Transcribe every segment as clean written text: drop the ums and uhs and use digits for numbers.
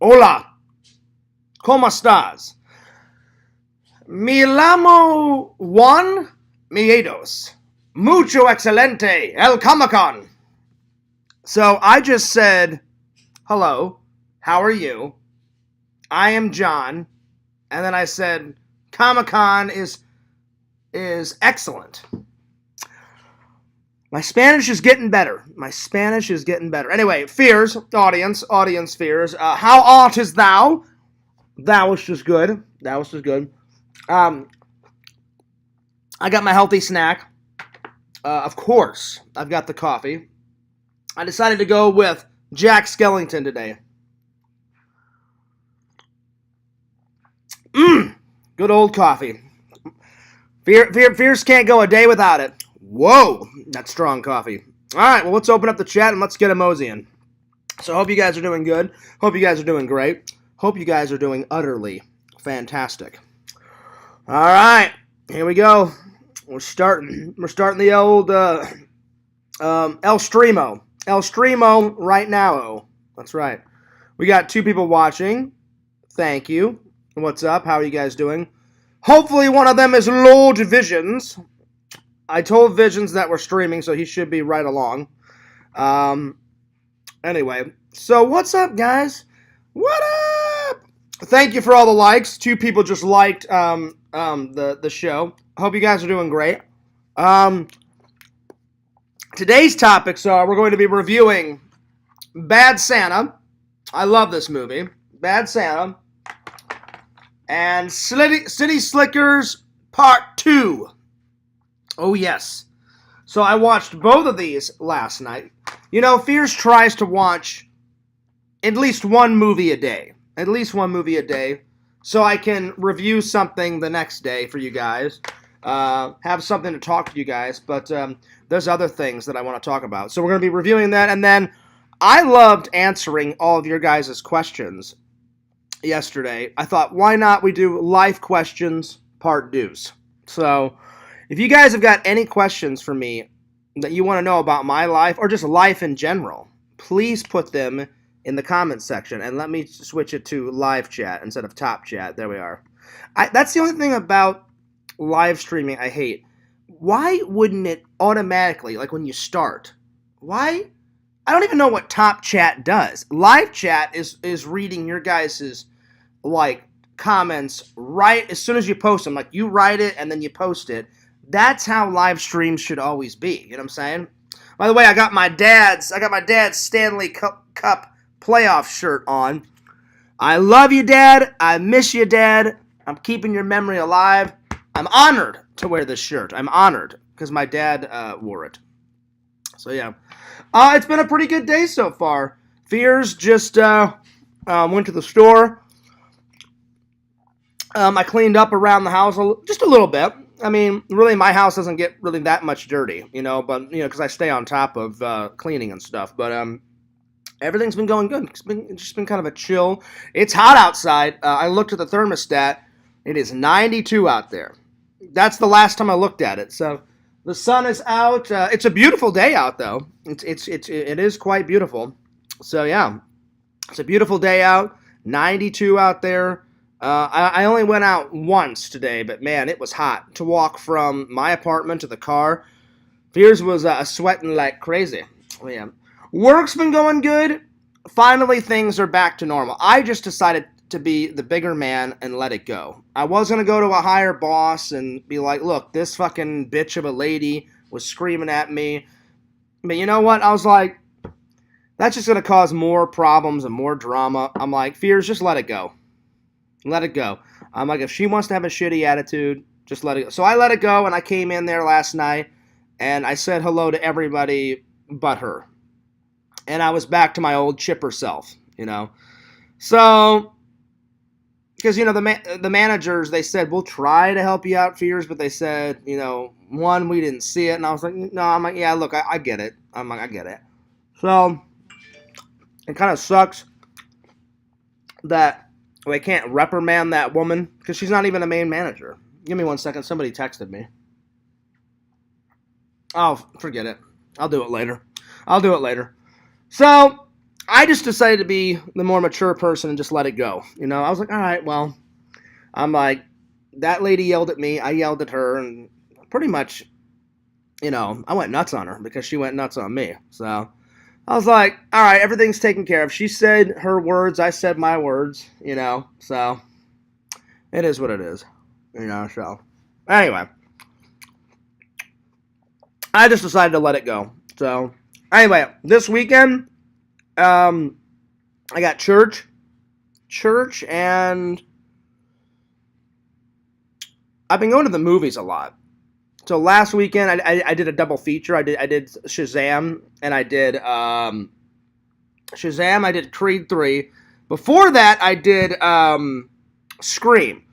Hola, ¿cómo estás? Me llamo Juan Miedos. Mucho excelente, el Comic-Con. So I just said, hello, how are you? I am John. And then I said, Comic-Con is excellent. My Spanish is getting better. Anyway, fears, audience fears. How art is thou? That was just good. I got my healthy snack. Of course, I've got the coffee. I decided to go with Jack Skellington today. Good old coffee. Fears can't go a day without it. Whoa, that's strong coffee. All right, well, let's open up the chat and let's get a moseying. So I hope you guys are doing good. Hope you guys are doing great. Hope you guys are doing utterly fantastic. All right, here we go. We're starting the old El Streamo. El Streamo right now. Oh, that's right. We got 2 people watching. Thank you. What's up? How are you guys doing? Hopefully one of them is Lord Visions. I told Visions that we're streaming, so he should be right along. Anyway, so what's up, guys? What up? Thank you for all the likes. 2 people just liked the show. I hope you guys are doing great. Today's topics are we're going to be reviewing Bad Santa. I love this movie. Bad Santa. And City Slickers Part 2. Oh, yes. So I watched both of these last night. You know, Fears tries to watch at least one movie a day. So I can review something the next day for you guys. Have something to talk to you guys. But there's other things that I want to talk about. So we're going to be reviewing that. And then I loved answering all of your guys' questions yesterday. I thought, why not we do life questions part 2s? So if you guys have got any questions for me that you want to know about my life or just life in general, please put them in the comments section and let me switch it to live chat instead of top chat. There we are. That's the only thing about live streaming I hate. Why wouldn't it automatically, like when you start, why? I don't even know what top chat does. Live chat is reading your guys' like comments right as soon as you post them. Like you write it and then you post it. That's how live streams should always be. You know what I'm saying? By the way, I got my dad's Stanley Cup playoff shirt on. I love you, Dad. I miss you, Dad. I'm keeping your memory alive. I'm honored to wear this shirt. I'm honored because my dad wore it. So yeah, it's been a pretty good day so far. Fears just went to the store. I cleaned up around the house just a little bit. I mean, really, my house doesn't get really that much dirty, you know, but, you know, because I stay on top of cleaning and stuff. But everything's been going good. It's just been kind of a chill. It's hot outside. I looked at the thermostat. It is 92 out there. That's the last time I looked at it. So the sun is out. It's a beautiful day out, though. It is quite beautiful. So, yeah, it's a beautiful day out. 92 out there. I only went out once today, but man, it was hot. To walk from my apartment to the car, Fears was sweating like crazy. Oh, yeah. Work's been going good. Finally, things are back to normal. I just decided to be the bigger man and let it go. I was going to go to a higher boss and be like, look, this fucking bitch of a lady was screaming at me. But you know what? I was like, that's just going to cause more problems and more drama. I'm like, Fears, just let it go. Let it go. I'm like, if she wants to have a shitty attitude, just let it go. So I let it go, and I came in there last night, and I said hello to everybody but her. And I was back to my old chipper self, you know. So, because, you know, the managers, they said, we'll try to help you out, Fears, but they said, you know, one, we didn't see it. And I was like, no, I'm like, yeah, look, I get it. I'm like, I get it. So, it kind of sucks that I can't reprimand that woman because she's not even a main manager. Give me 1 second. Somebody texted me. Oh, forget it. I'll do it later. So, I just decided to be the more mature person and just let it go. I was like, all right, well, I'm like, that lady yelled at me, I yelled at her, and pretty much, I went nuts on her because she went nuts on me. So I was like, all right, everything's taken care of. She said her words, I said my words, so it is what it is, so anyway, I just decided to let it go. So anyway, this weekend, I got church, and I've been going to the movies a lot. So last weekend, I did a double feature. I did Shazam, and I did Shazam. I did Creed 3. Before that, I did Scream.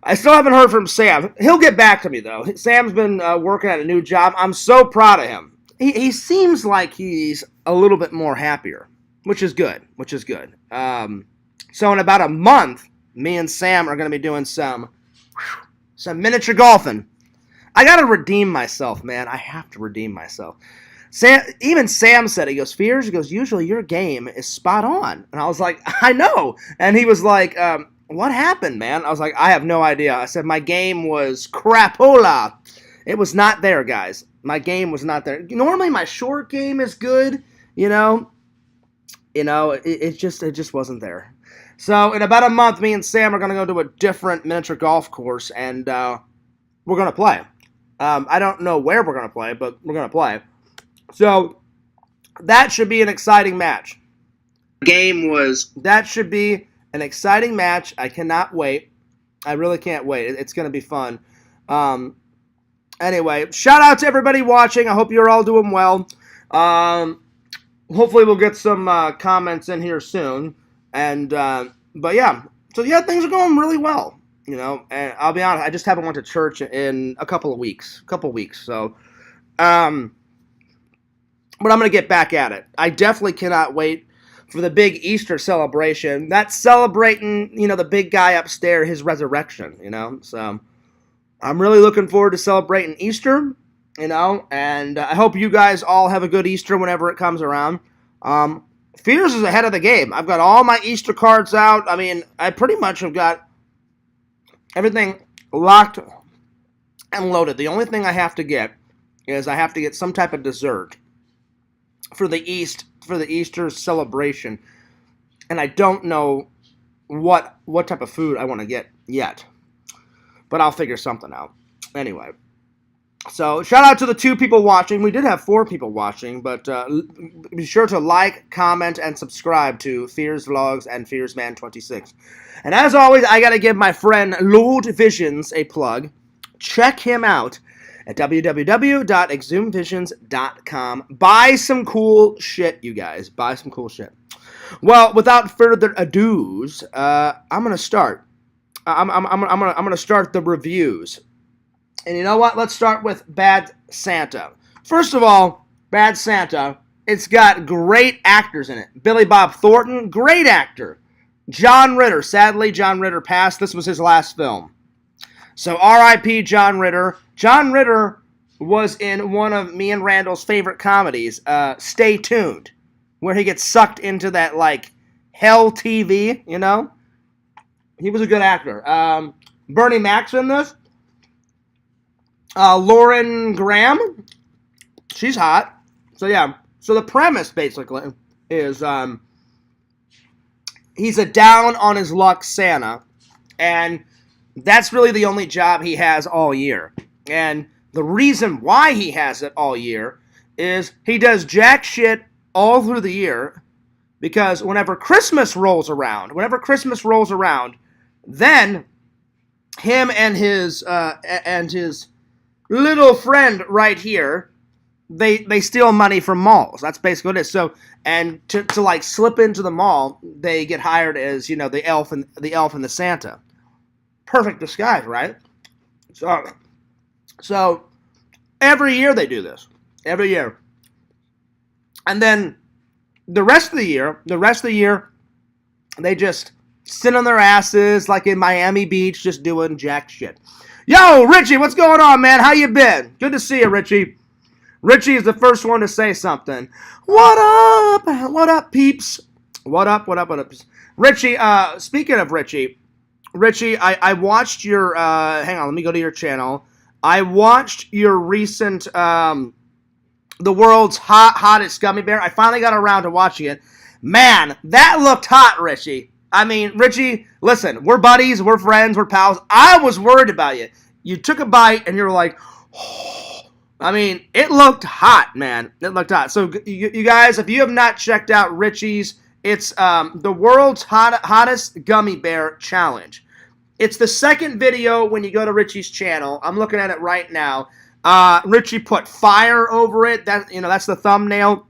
I still haven't heard from Sam. He'll get back to me, though. Sam's been working at a new job. I'm so proud of him. He seems like he's a little bit more happier, which is good. So in about a month, me and Sam are going to be doing some miniature golfing. I got to redeem myself, man. I have to redeem myself. Even Sam said, he goes, Fears, he goes, usually your game is spot on. And I was like, I know. And he was like, what happened, man? I was like, I have no idea. I said, my game was crapola. It was not there, guys. My game was not there. Normally my short game is good, it just wasn't there. So in about a month, me and Sam are going to go to a different miniature golf course, and we're going to play. I don't know where we're going to play, but we're going to play. So that should be an exciting match. That should be an exciting match. I cannot wait. I really can't wait. It's going to be fun. Anyway, shout out to everybody watching. I hope you're all doing well. Hopefully we'll get some comments in here soon. And but yeah, so yeah, things are going really well. And I'll be honest, I just haven't went to church in a couple of weeks. So, but I'm gonna get back at it. I definitely cannot wait for the big Easter celebration. That's celebrating, the big guy upstairs, his resurrection. So I'm really looking forward to celebrating Easter. And I hope you guys all have a good Easter whenever it comes around. Fears is ahead of the game. I've got all my Easter cards out. I mean, I pretty much have got everything locked and loaded. The only thing I have to get is I have to get some type of dessert for the Easter celebration. And I don't know what type of food I want to get yet. But I'll figure something out. Anyway. So, shout out to the 2 people watching. We did have 4 people watching, but be sure to like, comment, and subscribe to Fears Vlogs and FearsMan26. And as always, I gotta give my friend Lord Visions a plug. Check him out at www.exhumvisions.com. Buy some cool shit, you guys. Buy some cool shit. Well, without further ado, I'm gonna start. I'm gonna start the reviews. And you know what? Let's start with Bad Santa. First of all, Bad Santa, it's got great actors in it. Billy Bob Thornton, great actor. John Ritter, sadly, John Ritter passed. This was his last film. So R.I.P. John Ritter. John Ritter was in one of me and Randall's favorite comedies, Stay Tuned, where he gets sucked into that, hell TV, He was a good actor. Bernie Mac's in this. Lauren Graham, she's hot. So yeah, so the premise basically is he's a down on his luck Santa, and that's really the only job he has all year. And the reason why he has it all year is he does jack shit all through the year, because whenever Christmas rolls around, then him and his little friend right here, they steal money from malls. That's basically what it is. So, and to slip into the mall, they get hired as, the elf and the Santa. Perfect disguise, right? So every year they do this. Every year. And then the rest of the year, they just sit on their asses like in Miami Beach, just doing jack shit. Yo, Richie, what's going on, man? How you been? Good to see you, Richie. Richie is the first one to say something. What up? What up, peeps? What up? What up? What up? Richie, speaking of Richie, I watched your, hang on, let me go to your channel. I watched your recent, the world's hottest gummy bear. I finally got around to watching it. Man, that looked hot, Richie. I mean, Richie, listen, we're buddies, we're friends, we're pals. I was worried about you. You took a bite and you were like, oh. I mean, it looked hot, man. It looked hot. So, you guys, if you have not checked out Richie's, it's the world's hottest gummy bear challenge. It's the second video when you go to Richie's channel. I'm looking at it right now. Richie put fire over it. That's the thumbnail.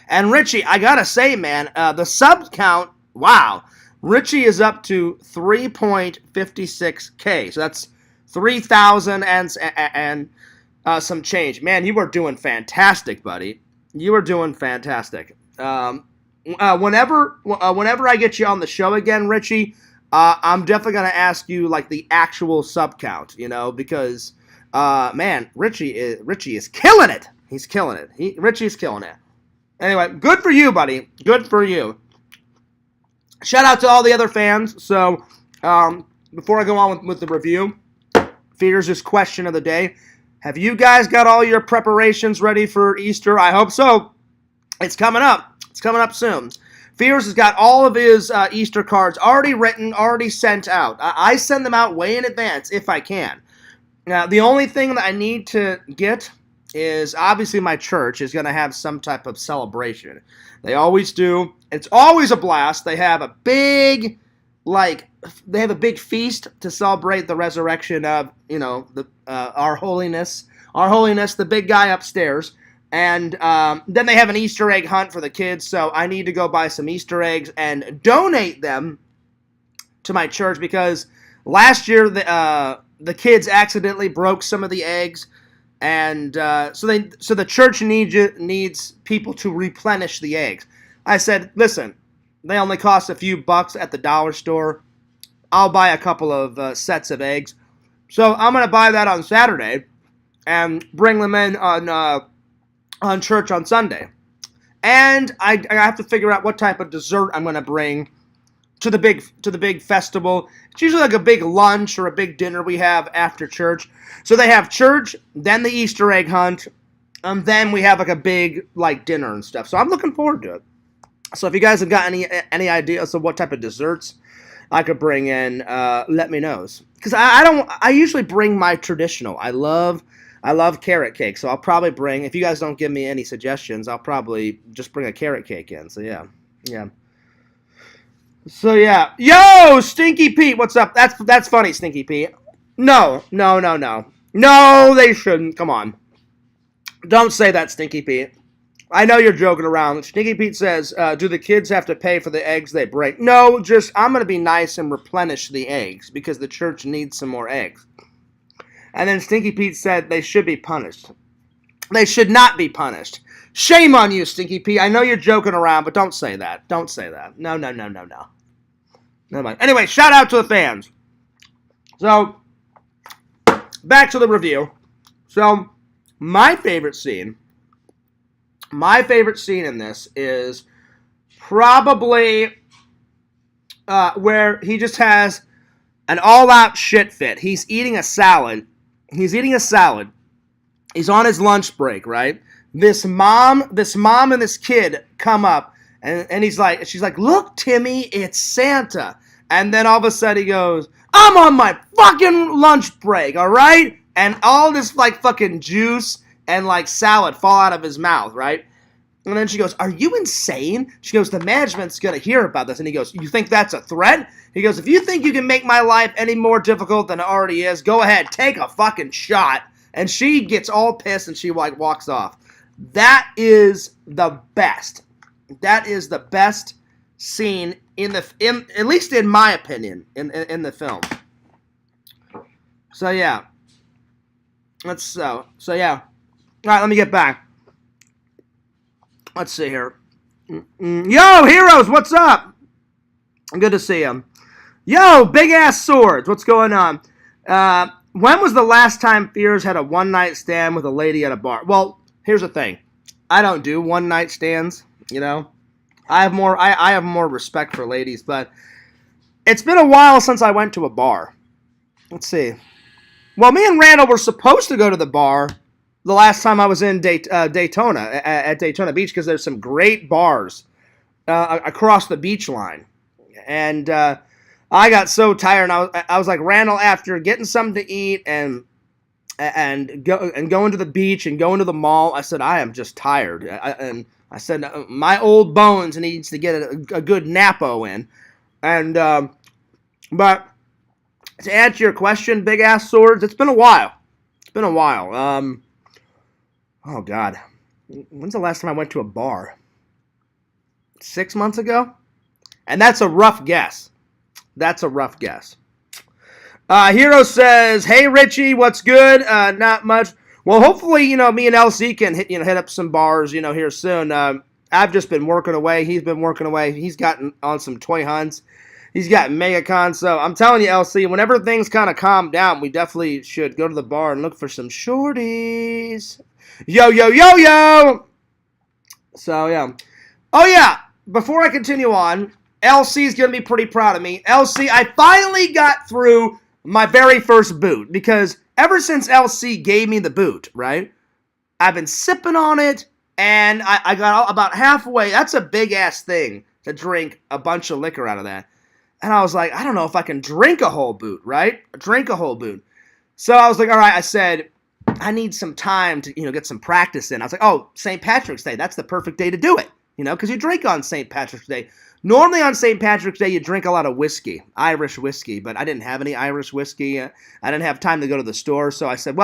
And Richie, I gotta say, man, the sub count, wow. Richie is up to 3.56K. So that's 3,000 and some change. Man, you are doing fantastic, buddy. You are doing fantastic. Whenever I get you on the show again, Richie, I'm definitely gonna ask you like the actual sub count, because man, Richie is killing it. He's killing it. Richie's killing it. Anyway, good for you, buddy. Good for you. Shout out to all the other fans. So, before I go on with the review, here's question of the day. Have you guys got all your preparations ready for Easter? I hope so. It's coming up. It's coming up soon. Fears has got all of his Easter cards already written, already sent out. I send them out way in advance if I can. Now, the only thing that I need to get is obviously my church is going to have some type of celebration. They always do. It's always a blast. They have a big, feast to celebrate the resurrection of, our holiness, the big guy upstairs. And then they have an Easter egg hunt for the kids, so I need to go buy some Easter eggs and donate them to my church because last year the kids accidentally broke some of the eggs, and so the church needs people to replenish the eggs. I said, listen, they only cost a few bucks at the dollar store. I'll buy a couple of sets of eggs. So I'm going to buy that on Saturday and bring them in on church on Sunday. And I have to figure out what type of dessert I'm going to bring to the big festival. It's usually like a big lunch or a big dinner we have after church. So they have church, then the Easter egg hunt, and then we have like a big dinner and stuff. So I'm looking forward to it. So if you guys have got any ideas of what type of desserts I could bring in, let me know. Because I usually bring my traditional. I love carrot cake, so I'll probably bring, if you guys don't give me any suggestions, I'll probably just bring a carrot cake in. So yeah. So yeah. Yo, Stinky Pete, what's up? That's funny, Stinky Pete. No, they shouldn't. Come on. Don't say that, Stinky Pete. I know you're joking around. Stinky Pete says, do the kids have to pay for the eggs they break? No, just I'm going to be nice and replenish the eggs because the church needs some more eggs. And then Stinky Pete said they should be punished. They should not be punished. Shame on you, Stinky Pete. I know you're joking around, but don't say that. Don't say that. No. Never mind. Anyway, shout out to the fans. So, back to the review. So, my favorite scene in this is probably where he just has an all-out shit fit. He's eating a salad. He's on his lunch break, right? This mom and this kid come up, and she's like, look, Timmy, it's Santa. And then all of a sudden he goes, I'm on my fucking lunch break, all right? And all this fucking juice and salad fall out of his mouth, right? And then she goes, are you insane? She goes, the management's going to hear about this. And he goes, you think that's a threat? He goes, if you think you can make my life any more difficult than it already is, go ahead, take a fucking shot. And she gets all pissed and she walks off. That is the best. That is the best scene at least in my opinion, in the film. So yeah. So yeah. Alright, let me get back. Let's see here. Yo, heroes, what's up? Good to see you. Yo, big ass swords, what's going on? When was the last time Fears had a one-night stand with a lady at a bar? Well, here's the thing. I don't do one night stands, you know. I have more respect for ladies, but it's been a while since I went to a bar. Let's see. Well, me and Randall were supposed to go to the bar the last time I was in Daytona, at Daytona Beach, because there's some great bars across the beach line. And I got so tired, and I was like, Randall, after getting something to eat and going to the beach and going to the mall, I said, I am just tired. And I said, my old bones needs to get a good napo in. And, but to answer your question, Big Ass Swords, it's been a while. It's been a while. Oh, God. When's the last time I went to a bar? 6 months ago? And that's a rough guess. That's a rough guess. Hero says, hey, Richie, what's good? Not much. Well, hopefully, me and LC can hit up some bars, here soon. I've just been working away. He's been working away. He's gotten on some toy hunts. He's got MegaCon. So I'm telling you, LC, whenever things kind of calm down, we definitely should go to the bar and look for some shorties. Yo, yo, yo, yo! So, yeah. Oh, yeah. Before I continue on, LC's going to be pretty proud of me. LC, I finally got through my very first boot, because ever since LC gave me the boot, right, I've been sipping on it, and I got about halfway. That's a big-ass thing to drink a bunch of liquor out of that. And I was like, I don't know if I can drink a whole boot, right? Drink a whole boot. So I was like, all right, I said, I need some time to, get some practice in. I was like, oh, St. Patrick's Day, that's the perfect day to do it, because you drink on St. Patrick's Day. Normally on St. Patrick's Day, you drink a lot of whiskey, Irish whiskey, but I didn't have any Irish whiskey. I didn't have time to go to the store, so I said,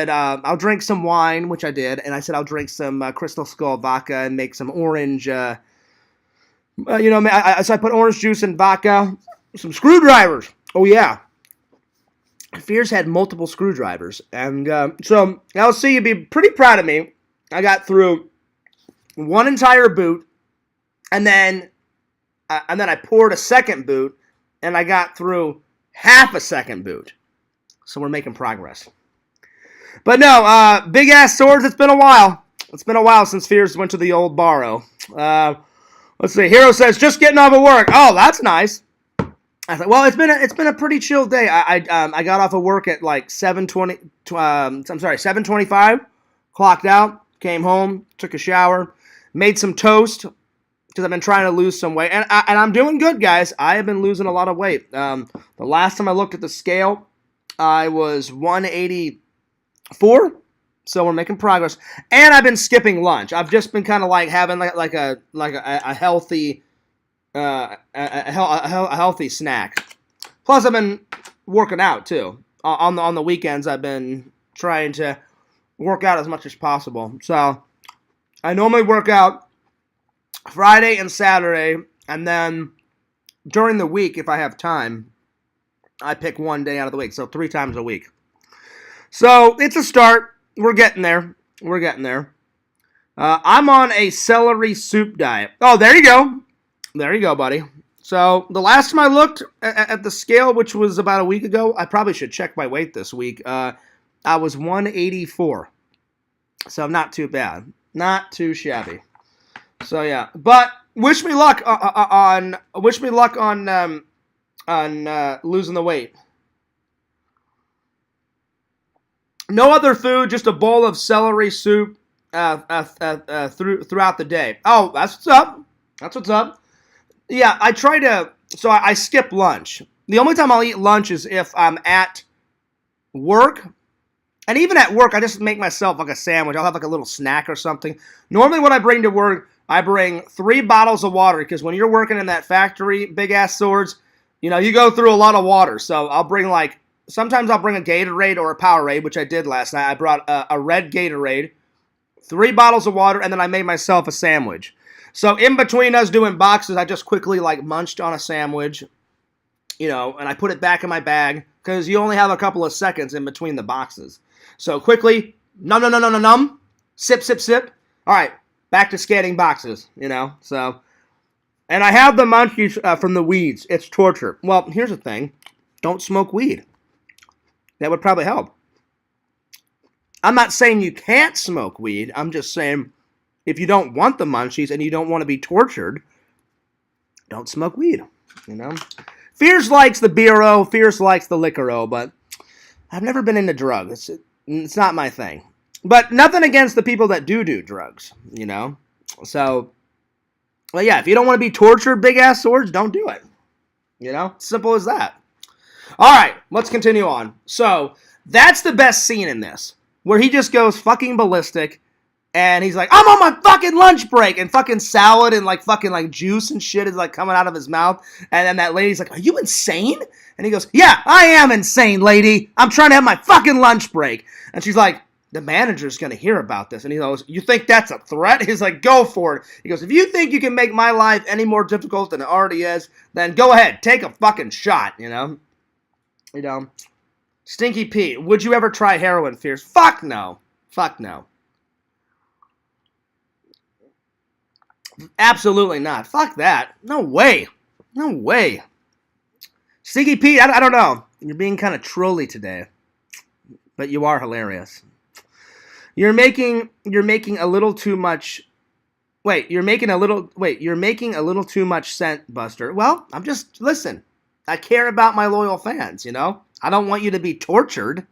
I'll drink some wine, which I did, and I said I'll drink some Crystal Skull vodka and make some orange, so I put orange juice in vodka, some screwdrivers. Oh, yeah. Fears had multiple screwdrivers, and so I'll see you'd be pretty proud of me. I got through one entire boot, and then I poured a second boot, and I got through half a second boot. So we're making progress. But no, Big Ass Swords, it's been a while. It's been a while since Fears went to the old Barrow. Let's see. Hero says, just getting off of work. Oh, that's nice. I thought, well, it's been a pretty chill day. I got off of work at like 7:25. Clocked out, came home, took a shower, made some toast, because I've been trying to lose some weight. And I'm doing good, guys. I have been losing a lot of weight. The last time I looked at the scale, I was 184. So we're making progress. And I've been skipping lunch. I've just been kind of like having like a healthy a healthy snack. Plus, I've been working out too. On the weekends, I've been trying to work out as much as possible. So I normally work out Friday and Saturday, and then during the week, if I have time, I pick one day out of the week. So 3 times a week. So it's a start. We're getting there. We're getting there. I'm on a celery soup diet. Oh, there you go. There you go, buddy. So the last time I looked at the scale, which was about a week ago, I probably should check my weight this week. I was 184. So not too bad. Not too shabby. So yeah, but wish me luck on losing the weight. No other food, just a bowl of celery soup throughout the day. Oh, that's what's up. That's what's up. Yeah, I skip lunch. The only time I'll eat lunch is if I'm at work. And even at work, I just make myself like a sandwich. I'll have like a little snack or something. Normally what I bring to work, I bring 3 bottles of water, because when you're working in that factory, Big Ass Swords, you go through a lot of water. So I'll bring sometimes I'll bring a Gatorade or a Powerade, which I did last night. I brought a red Gatorade, 3 bottles of water, and then I made myself a sandwich. So in between us doing boxes, I just quickly munched on a sandwich, and I put it back in my bag, because you only have a couple of seconds in between the boxes. So quickly, num, sip, sip, sip. All right, back to scanning boxes, So, and I have the munchies from the weeds. It's torture. Well, here's the thing. Don't smoke weed. That would probably help. I'm not saying you can't smoke weed. I'm just saying if you don't want the munchies and you don't want to be tortured, don't smoke weed. You know? Fears likes the beer-o, Fierce likes the liquor-o, but I've never been into drugs. It's not my thing. But nothing against the people that do drugs, you know? So, well, yeah, if you don't want to be tortured, big-ass swords, don't do it. You know? Simple as that. All right, let's continue on. So, that's the best scene in this, where he just goes fucking ballistic, and he's like, I'm on my fucking lunch break, and fucking salad and like fucking like juice and shit is like coming out of his mouth, and then that lady's like, are you insane? And he goes, yeah, I am insane, lady. I'm trying to have my fucking lunch break. And she's like, the manager's going to hear about this. And he goes, you think that's a threat? He's like, go for it. He goes, if you think you can make my life any more difficult than it already is, then go ahead, take a fucking shot, you know? You know? Stinky Pete, would you ever try heroin, Fierce? Fuck no. Fuck no. Absolutely not. Fuck that. No way. No way. Stinky Pete, I don't know. You're being kind of trolly today. But you are hilarious. You're making a little too much. You're making a little too much scent, Buster. Well, listen. I care about my loyal fans, you know? I don't want you to be tortured.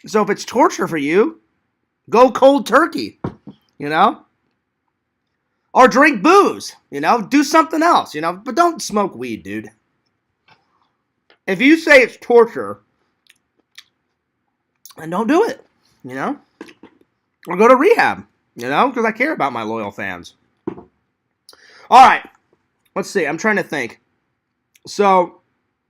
So if it's torture for you, go cold turkey, you know? Or drink booze, you know? Do something else, you know? But don't smoke weed, dude. If you say it's torture, then don't do it, you know? Or go to rehab, you know? Because I care about my loyal fans. All right. Let's see. I'm trying to think. So,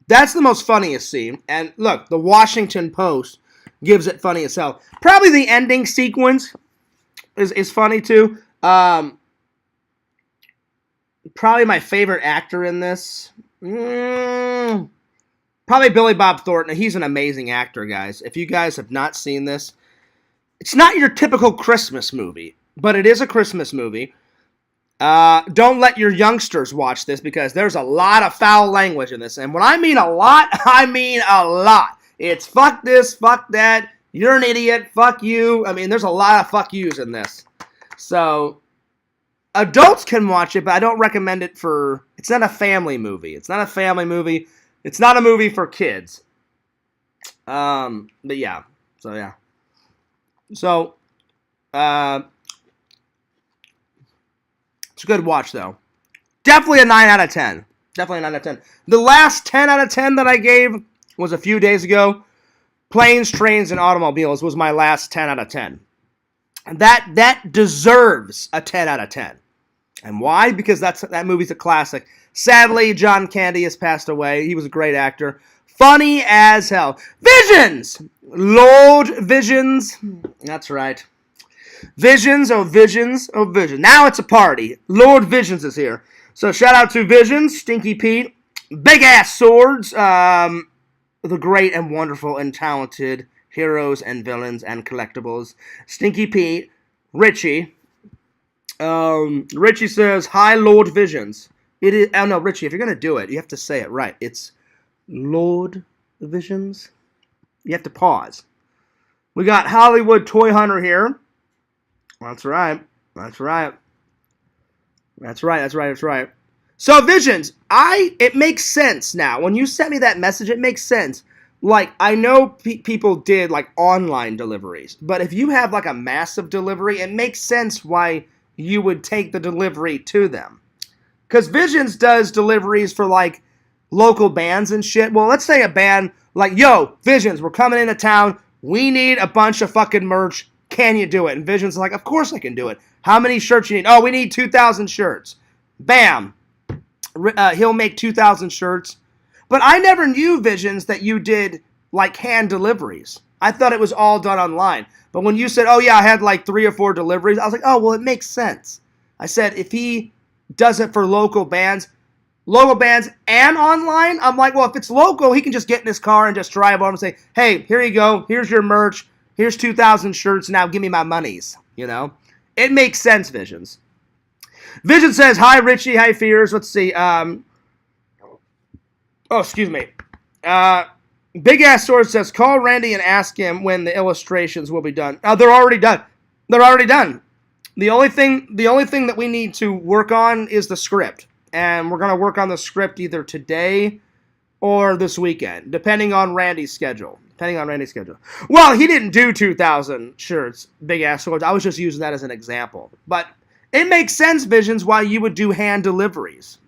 that's the most funniest scene. And look, the Washington Post gives it funny as hell. Probably the ending sequence is funny too. Probably my favorite actor in this. Probably Billy Bob Thornton. He's an amazing actor, guys. If you guys have not seen this, it's not your typical Christmas movie, but it is a Christmas movie. Don't let your youngsters watch this because there's a lot of foul language in this. And when I mean a lot, I mean a lot. It's fuck this, fuck that, you're an idiot, fuck you. I mean, there's a lot of fuck yous in this. So, adults can watch it, but I don't recommend it for... It's not a family movie. It's not a family movie. It's not a movie for kids. But yeah. So, yeah. So, it's a good watch, though. Definitely a 9 out of 10. Definitely a 9 out of 10. The last 10 out of 10 that I gave was a few days ago. Planes, Trains, and Automobiles was my last 10 out of 10. And that deserves a 10 out of 10. And why? Because that movie's a classic. Sadly, John Candy has passed away. He was a great actor. Funny as hell. Visions! Lord Visions. That's right. Visions, oh visions, oh visions. Now it's a party. Lord Visions is here. So shout out to Visions, Stinky Pete, Big Ass Swords, the great and wonderful and talented heroes and villains and collectibles. Stinky Pete, Richie. Richie says, hi, Lord Visions. It is, oh no, Richie, if you're going to do it, you have to say it right. It's Lord Visions. You have to pause. We got Hollywood Toy Hunter here. That's right. That's right. That's right. That's right. That's right. So Visions, it makes sense now. When you sent me that message, it makes sense. Like, I know people did, like, online deliveries. But if you have, like, a massive delivery, it makes sense why you would take the delivery to them. Because Visions does deliveries for, like, local bands and shit. Well, let's say a band, like, yo, Visions, we're coming into town. We need a bunch of fucking merch. Can you do it? And Visions is like, of course I can do it. How many shirts you need? Oh, we need 2,000 shirts. Bam. He'll make 2,000 shirts. But I never knew, Visions, that you did, like, hand deliveries. I thought it was all done online. But when you said, oh, yeah, I had, like, 3 or 4 deliveries, I was like, oh, well, it makes sense. I said, if he does it for local bands and online, I'm like, well, if it's local, he can just get in his car and just drive over and say, hey, here you go. Here's your merch. Here's 2,000 shirts. Now give me my monies, you know? It makes sense, Visions. Vision says, hi, Richie. Hi, Fears. Let's see. Oh, excuse me. Big Ass Sword says, call Randy and ask him when the illustrations will be done. They're already done. They're already done. The only thing that we need to work on is the script. And we're going to work on the script either today or this weekend, depending on Randy's schedule. Well, he didn't do 2,000 shirts, Big Ass Swords. I was just using that as an example. But it makes sense, Visions, why you would do hand deliveries.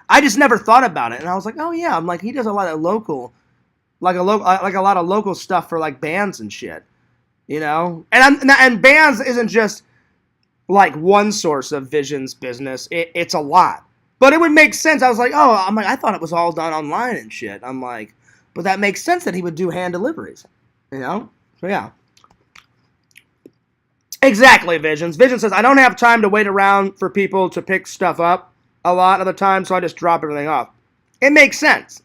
I just never thought about it. And I was like, oh, yeah. I'm like, he does a lot of local, like a lot of local stuff for like bands and shit. You know? And bands isn't just like one source of Vision's business. It's a lot. But it would make sense. I was like, I thought it was all done online and shit. I'm like, but that makes sense that he would do hand deliveries. You know? So yeah. Exactly, Visions. Vision says, I don't have time to wait around for people to pick stuff up a lot of the time, so I just drop everything off. It makes sense.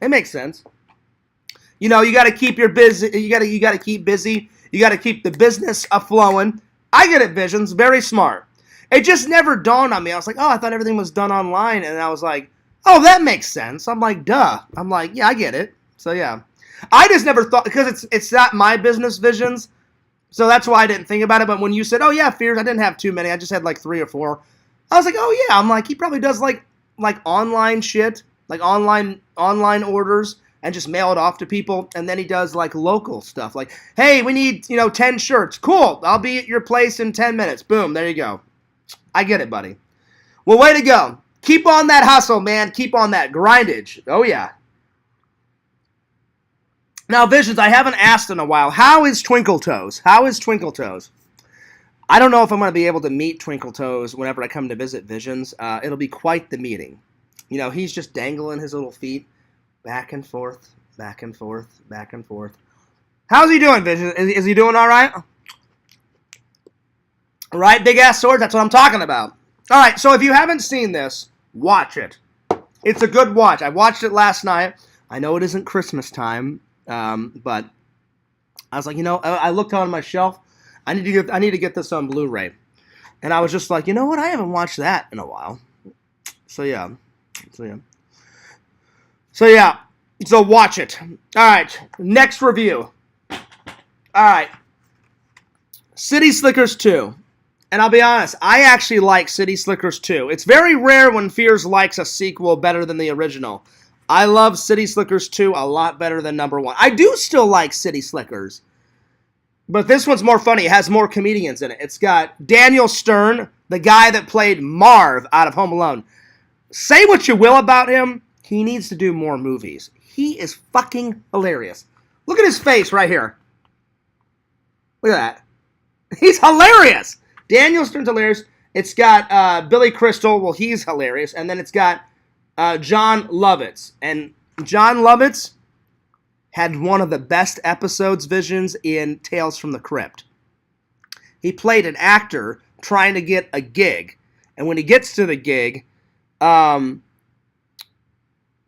You know, you got to keep your busy. You got to keep busy. You got to keep the business a-flowing. I get it, Visions. Very smart. It just never dawned on me. I was like, I thought everything was done online. And I was like, that makes sense. I'm like, duh. I'm like, yeah, I get it. So, yeah. I just never thought, because it's not my business, Visions. So that's why I didn't think about it. But when you said, Fears, I didn't have too many. I just had like 3 or 4. I was like, yeah. I'm like, he probably does like online shit, like online orders, and just mail it off to people. And then he does like local stuff. Like, hey, we need, 10 shirts. Cool. I'll be at your place in 10 minutes. Boom. There you go. I get it, buddy. Well, way to go. Keep on that hustle, man. Keep on that grindage. Oh, yeah. Now, Visions, I haven't asked in a while. How is Twinkle Toes? I don't know if I'm going to be able to meet Twinkle Toes whenever I come to visit Visions. It'll be quite the meeting. You know, he's just dangling his little feet back and forth, back and forth, back and forth. How's he doing, Visions? Is he doing all right? Right, Big Ass Swords? That's what I'm talking about. All right, so if you haven't seen this, watch it. It's a good watch. I watched it last night. I know it isn't Christmas time, but I was like, I looked on my shelf. I need to get this on Blu-ray. And I was just like, you know what? I haven't watched that in a while. So yeah. So watch it. All right, next review. All right. City Slickers 2. And I'll be honest, I actually like City Slickers 2. It's very rare when Fears likes a sequel better than the original. I love City Slickers 2 a lot better than number 1. I do still like City Slickers. But this one's more funny. It has more comedians in it. It's got Daniel Stern, the guy that played Marv out of Home Alone. Say what you will about him, he needs to do more movies. He is fucking hilarious. Look at his face right here. Look at that. He's hilarious. Daniel Stern's hilarious. It's got Billy Crystal. Well, he's hilarious. And then it's got John Lovitz. And John Lovitz had one of the best episodes, Visions, in Tales from the Crypt. He played an actor trying to get a gig. And when he gets to the gig,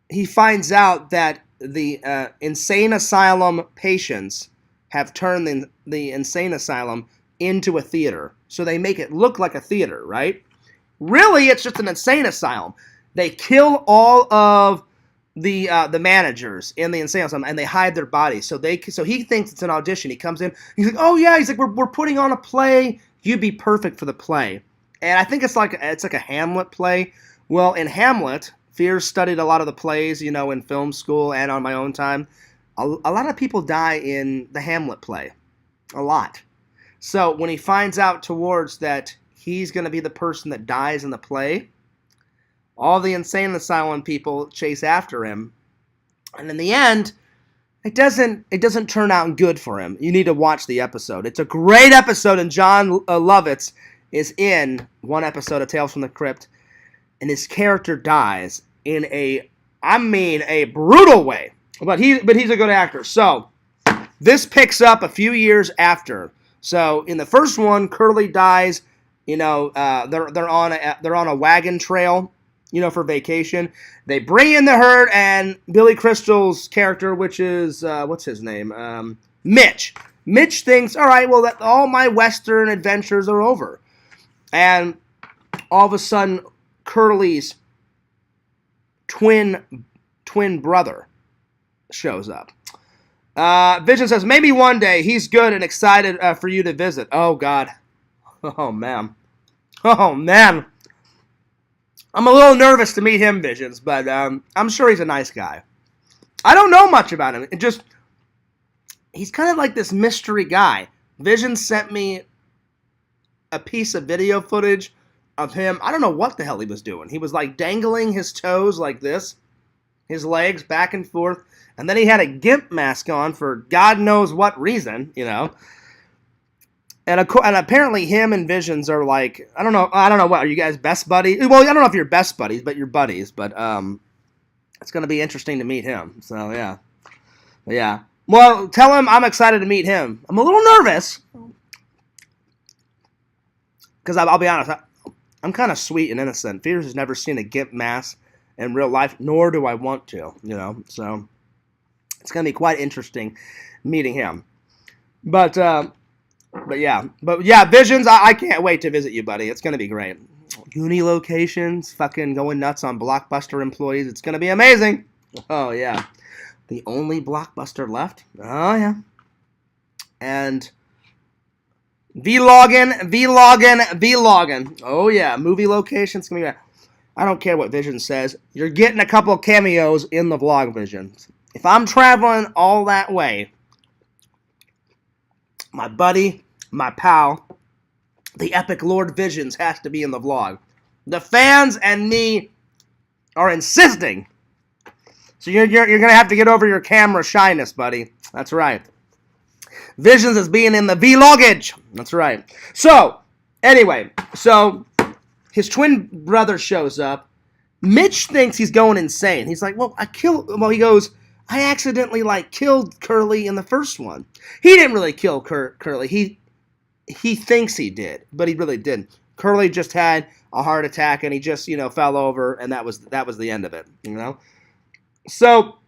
he finds out that the insane asylum patients have turned the insane asylum into a theater. So they make it look like a theater, right? Really, it's just an insane asylum. They kill all of the managers in the insane asylum, and they hide their bodies. So he thinks it's an audition. He comes in. He's like, oh yeah. He's like, we're putting on a play. You'd be perfect for the play. And I think it's like a Hamlet play. Well, in Hamlet, Fears studied a lot of the plays, in film school and on my own time. A lot of people die in the Hamlet play. A lot. So when he finds out towards that he's going to be the person that dies in the play, all the insane asylum people chase after him. And in the end, it doesn't turn out good for him. You need to watch the episode. It's a great episode, and John Lovitz is in one episode of Tales from the Crypt, and his character dies in a brutal way. But he's a good actor. So this picks up a few years after. So in the first one, Curly dies. They're on a wagon trail, for vacation. They bring in the herd, and Billy Crystal's character, which is what's his name, Mitch. Mitch thinks, all right, well, all my Western adventures are over, and all of a sudden, Curly's twin brother shows up. Vision says, maybe one day. He's good and excited for you to visit. Oh, God. Oh, man. Oh, man. I'm a little nervous to meet him, Visions, but I'm sure he's a nice guy. I don't know much about him. He's kind of like this mystery guy. Vision sent me a piece of video footage of him. I don't know what the hell he was doing. He was like dangling his toes like this, his legs back and forth, and then he had a gimp mask on for God knows what reason, And apparently him and Visions are like, I don't know what, are you guys best buddies? Well, I don't know if you're best buddies, but you're buddies, but it's going to be interesting to meet him. So, yeah. Yeah. Well, tell him I'm excited to meet him. I'm a little nervous. Because I'll be honest, I'm kind of sweet and innocent. Fears has never seen a gimp mask in real life, nor do I want to, So, it's going to be quite interesting meeting him. But yeah, Visions, I can't wait to visit you, buddy. It's going to be great. Uni locations, fucking going nuts on Blockbuster employees. It's going to be amazing. Oh, yeah. The only Blockbuster left. Oh, yeah. And vlogging. Oh, yeah. Movie locations. Going to be. I don't care what Vision says. You're getting a couple of cameos in the vlog, Visions. If I'm traveling all that way, my buddy, my pal, the epic Lord Visions has to be in the vlog. The fans and me are insisting. So you're going to have to get over your camera shyness, buddy. That's right. Visions is being in the vloggage. That's right. So, anyway, his twin brother shows up. Mitch thinks he's going insane. He's like, he goes, I accidentally, killed Curly in the first one. He didn't really kill Curly. He thinks he did, but he really didn't. Curly just had a heart attack, and he just, fell over, and that was the end of it, So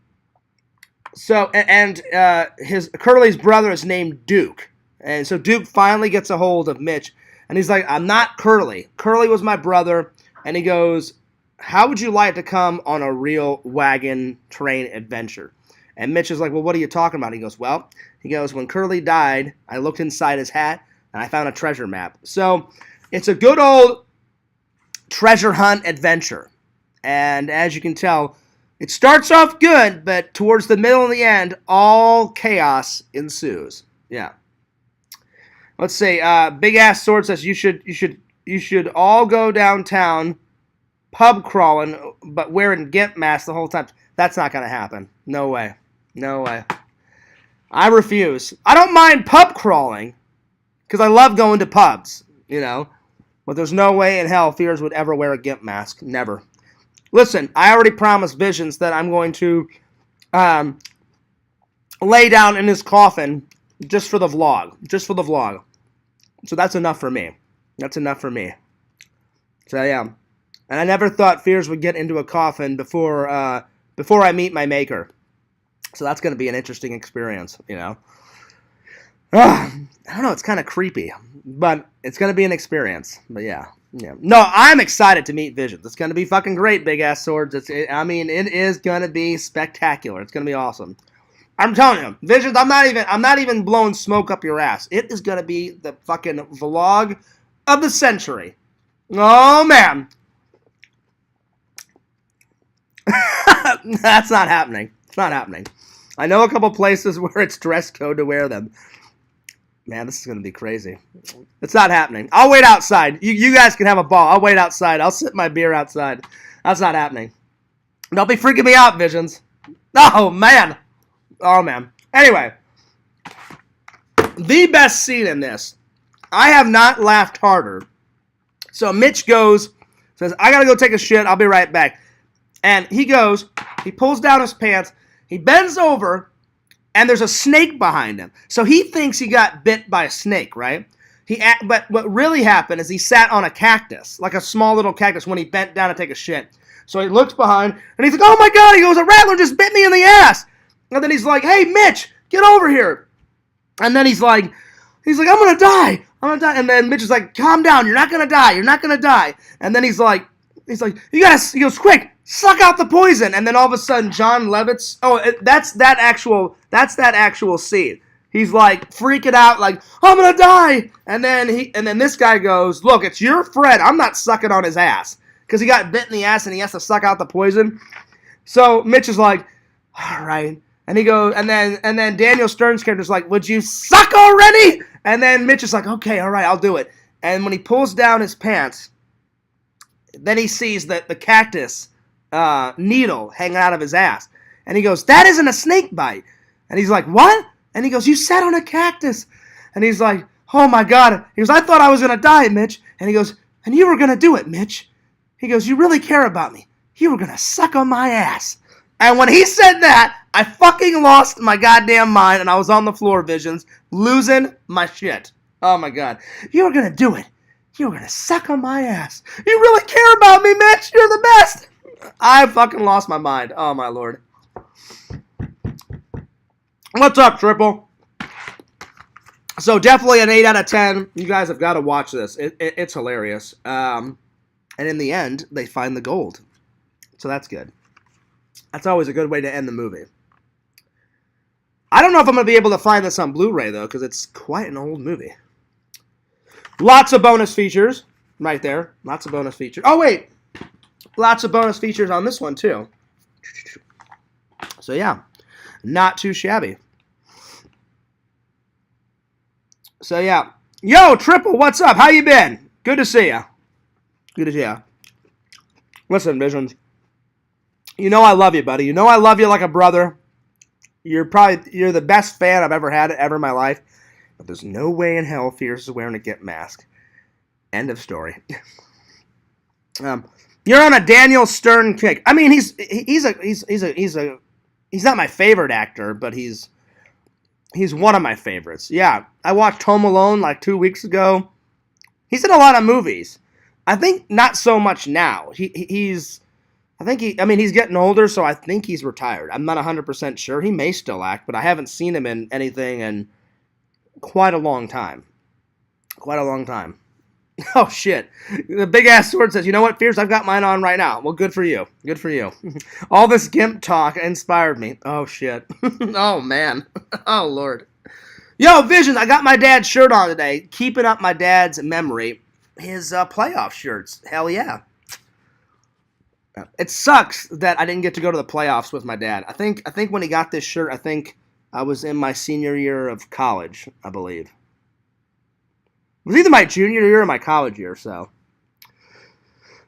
his Curly's brother is named Duke, and so Duke finally gets a hold of Mitch, and he's like, I'm not Curly. Curly was my brother, and he goes, how would you like to come on a real wagon train adventure? And Mitch is like, well, what are you talking about? He goes, when Curly died, I looked inside his hat, and I found a treasure map. So it's a good old treasure hunt adventure. And as you can tell, it starts off good, but towards the middle and the end, all chaos ensues. Yeah. Let's see. Big Ass Sword says you should all go downtown pub crawling, but wearing gimp masks the whole time. That's not going to happen. No way. I refuse. I don't mind pub crawling, because I love going to pubs, But there's no way in hell Fears would ever wear a gimp mask. Never. Listen, I already promised Visions that I'm going to lay down in his coffin just for the vlog. So that's enough for me. So, yeah. And I never thought Fears would get into a coffin before I meet my maker. So that's going to be an interesting experience, I don't know, it's kind of creepy. But it's going to be an experience. But yeah. No, I'm excited to meet Visions. It's going to be fucking great, Big Ass Swords. It is going to be spectacular. It's going to be awesome. I'm telling you, Visions, I'm not even blowing smoke up your ass. It is going to be the fucking vlog of the century. Oh, man. That's not happening. It's not happening. I know a couple places where it's dress code to wear them. Man, this is going to be crazy. It's not happening. I'll wait outside. You guys can have a ball. I'll wait outside. I'll sip my beer outside. That's not happening. Don't be freaking me out, Visions. Oh, man. Anyway. The best scene in this. I have not laughed harder. So Mitch says, I got to go take a shit. I'll be right back. And he pulls down his pants. He bends over. And there's a snake behind him. So he thinks he got bit by a snake, right? But what really happened is he sat on a cactus, like a small little cactus, when he bent down to take a shit. So he looks behind, and he's like, oh my God, he goes, a rattler just bit me in the ass. And then he's like, hey, Mitch, get over here. And then he's like, I'm going to die. And then Mitch is like, calm down, you're not going to die. And then he's like, He's like, he goes, quick, suck out the poison. And then all of a sudden, John Lovitz, that's that actual scene. He's like freaking out, like, I'm gonna die. And then this guy goes, look, it's your friend. I'm not sucking on his ass. Because he got bit in the ass and he has to suck out the poison. So Mitch is like, all right. And he goes, and then Daniel Stern's character's like, would you suck already? And then Mitch is like, okay, all right, I'll do it. And when he pulls down his pants, then he sees the cactus needle hanging out of his ass. And he goes, that isn't a snake bite. And he's like, what? And he goes, you sat on a cactus. And he's like, oh my God. He goes, I thought I was going to die, Mitch. And he goes, and you were going to do it, Mitch. He goes, you really care about me. You were going to suck on my ass. And when he said that, I fucking lost my goddamn mind, and I was on the floor, Visions, losing my shit. Oh my God. You were going to do it. You were going to suck on my ass. You really care about me, Mitch. You're the best. I fucking lost my mind. Oh my Lord. What's up, Triple? So definitely an 8 out of 10. You guys have got to watch this. It's hilarious. And in the end, they find the gold. So that's good. That's always a good way to end the movie. I don't know if I'm going to be able to find this on Blu-ray, though, because it's quite an old movie. Lots of bonus features right there. Lots of bonus features. Oh, wait. Lots of bonus features on this one, too. So, yeah. Not too shabby. So, yeah. Yo, Triple, what's up? How you been? Good to see ya. Good to see ya. Listen, Visions. You know I love you, buddy. You know I love you like a brother. You're the best fan I've ever had ever in my life. But there's no way in hell Fierce is wearing a Gimp mask. End of story. You're on a Daniel Stern kick. I mean, he's not my favorite actor, but he's one of my favorites. Yeah, I watched Home Alone like 2 weeks ago. He's in a lot of movies. I think not so much now. He's getting older, so I think he's retired. I'm not 100% sure. He may still act, but I haven't seen him in anything in quite a long time. Quite a long time. Oh, shit. The big-ass sword says, you know what, Fierce, I've got mine on right now. Well, good for you. Good for you. All this Gimp talk inspired me. Oh, shit. Oh, man. Oh, Lord. Yo, Visions, I got my dad's shirt on today. Keeping up my dad's memory. His playoff shirts. Hell yeah. It sucks that I didn't get to go to the playoffs with my dad. I think when he got this shirt, I think I was in my senior year of college, I believe. It was either my junior year or my college year, so.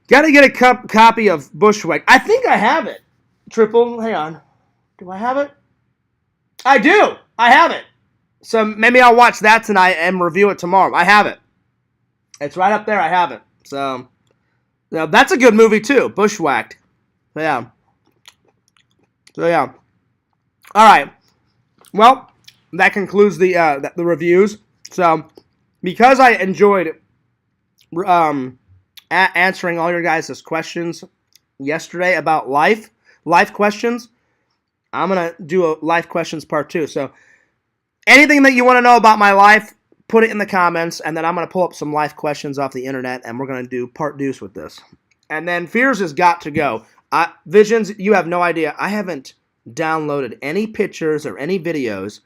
Got to get a copy of Bushwick. I think I have it. Triple, hang on. Do I have it? I do. I have it. So maybe I'll watch that tonight and review it tomorrow. I have it. It's right up there. I have it. So. Now, that's a good movie, too. Bushwhacked. So, yeah. All right. Well, that concludes the reviews. So, because I enjoyed answering all your guys' questions yesterday about life questions, I'm going to do a life questions part 2. So, anything that you want to know about my life, put it in the comments, and then I'm going to pull up some life questions off the internet, and we're going to do part 2 with this. And then Fears has got to go. Visions, you have no idea. I haven't downloaded any pictures or any videos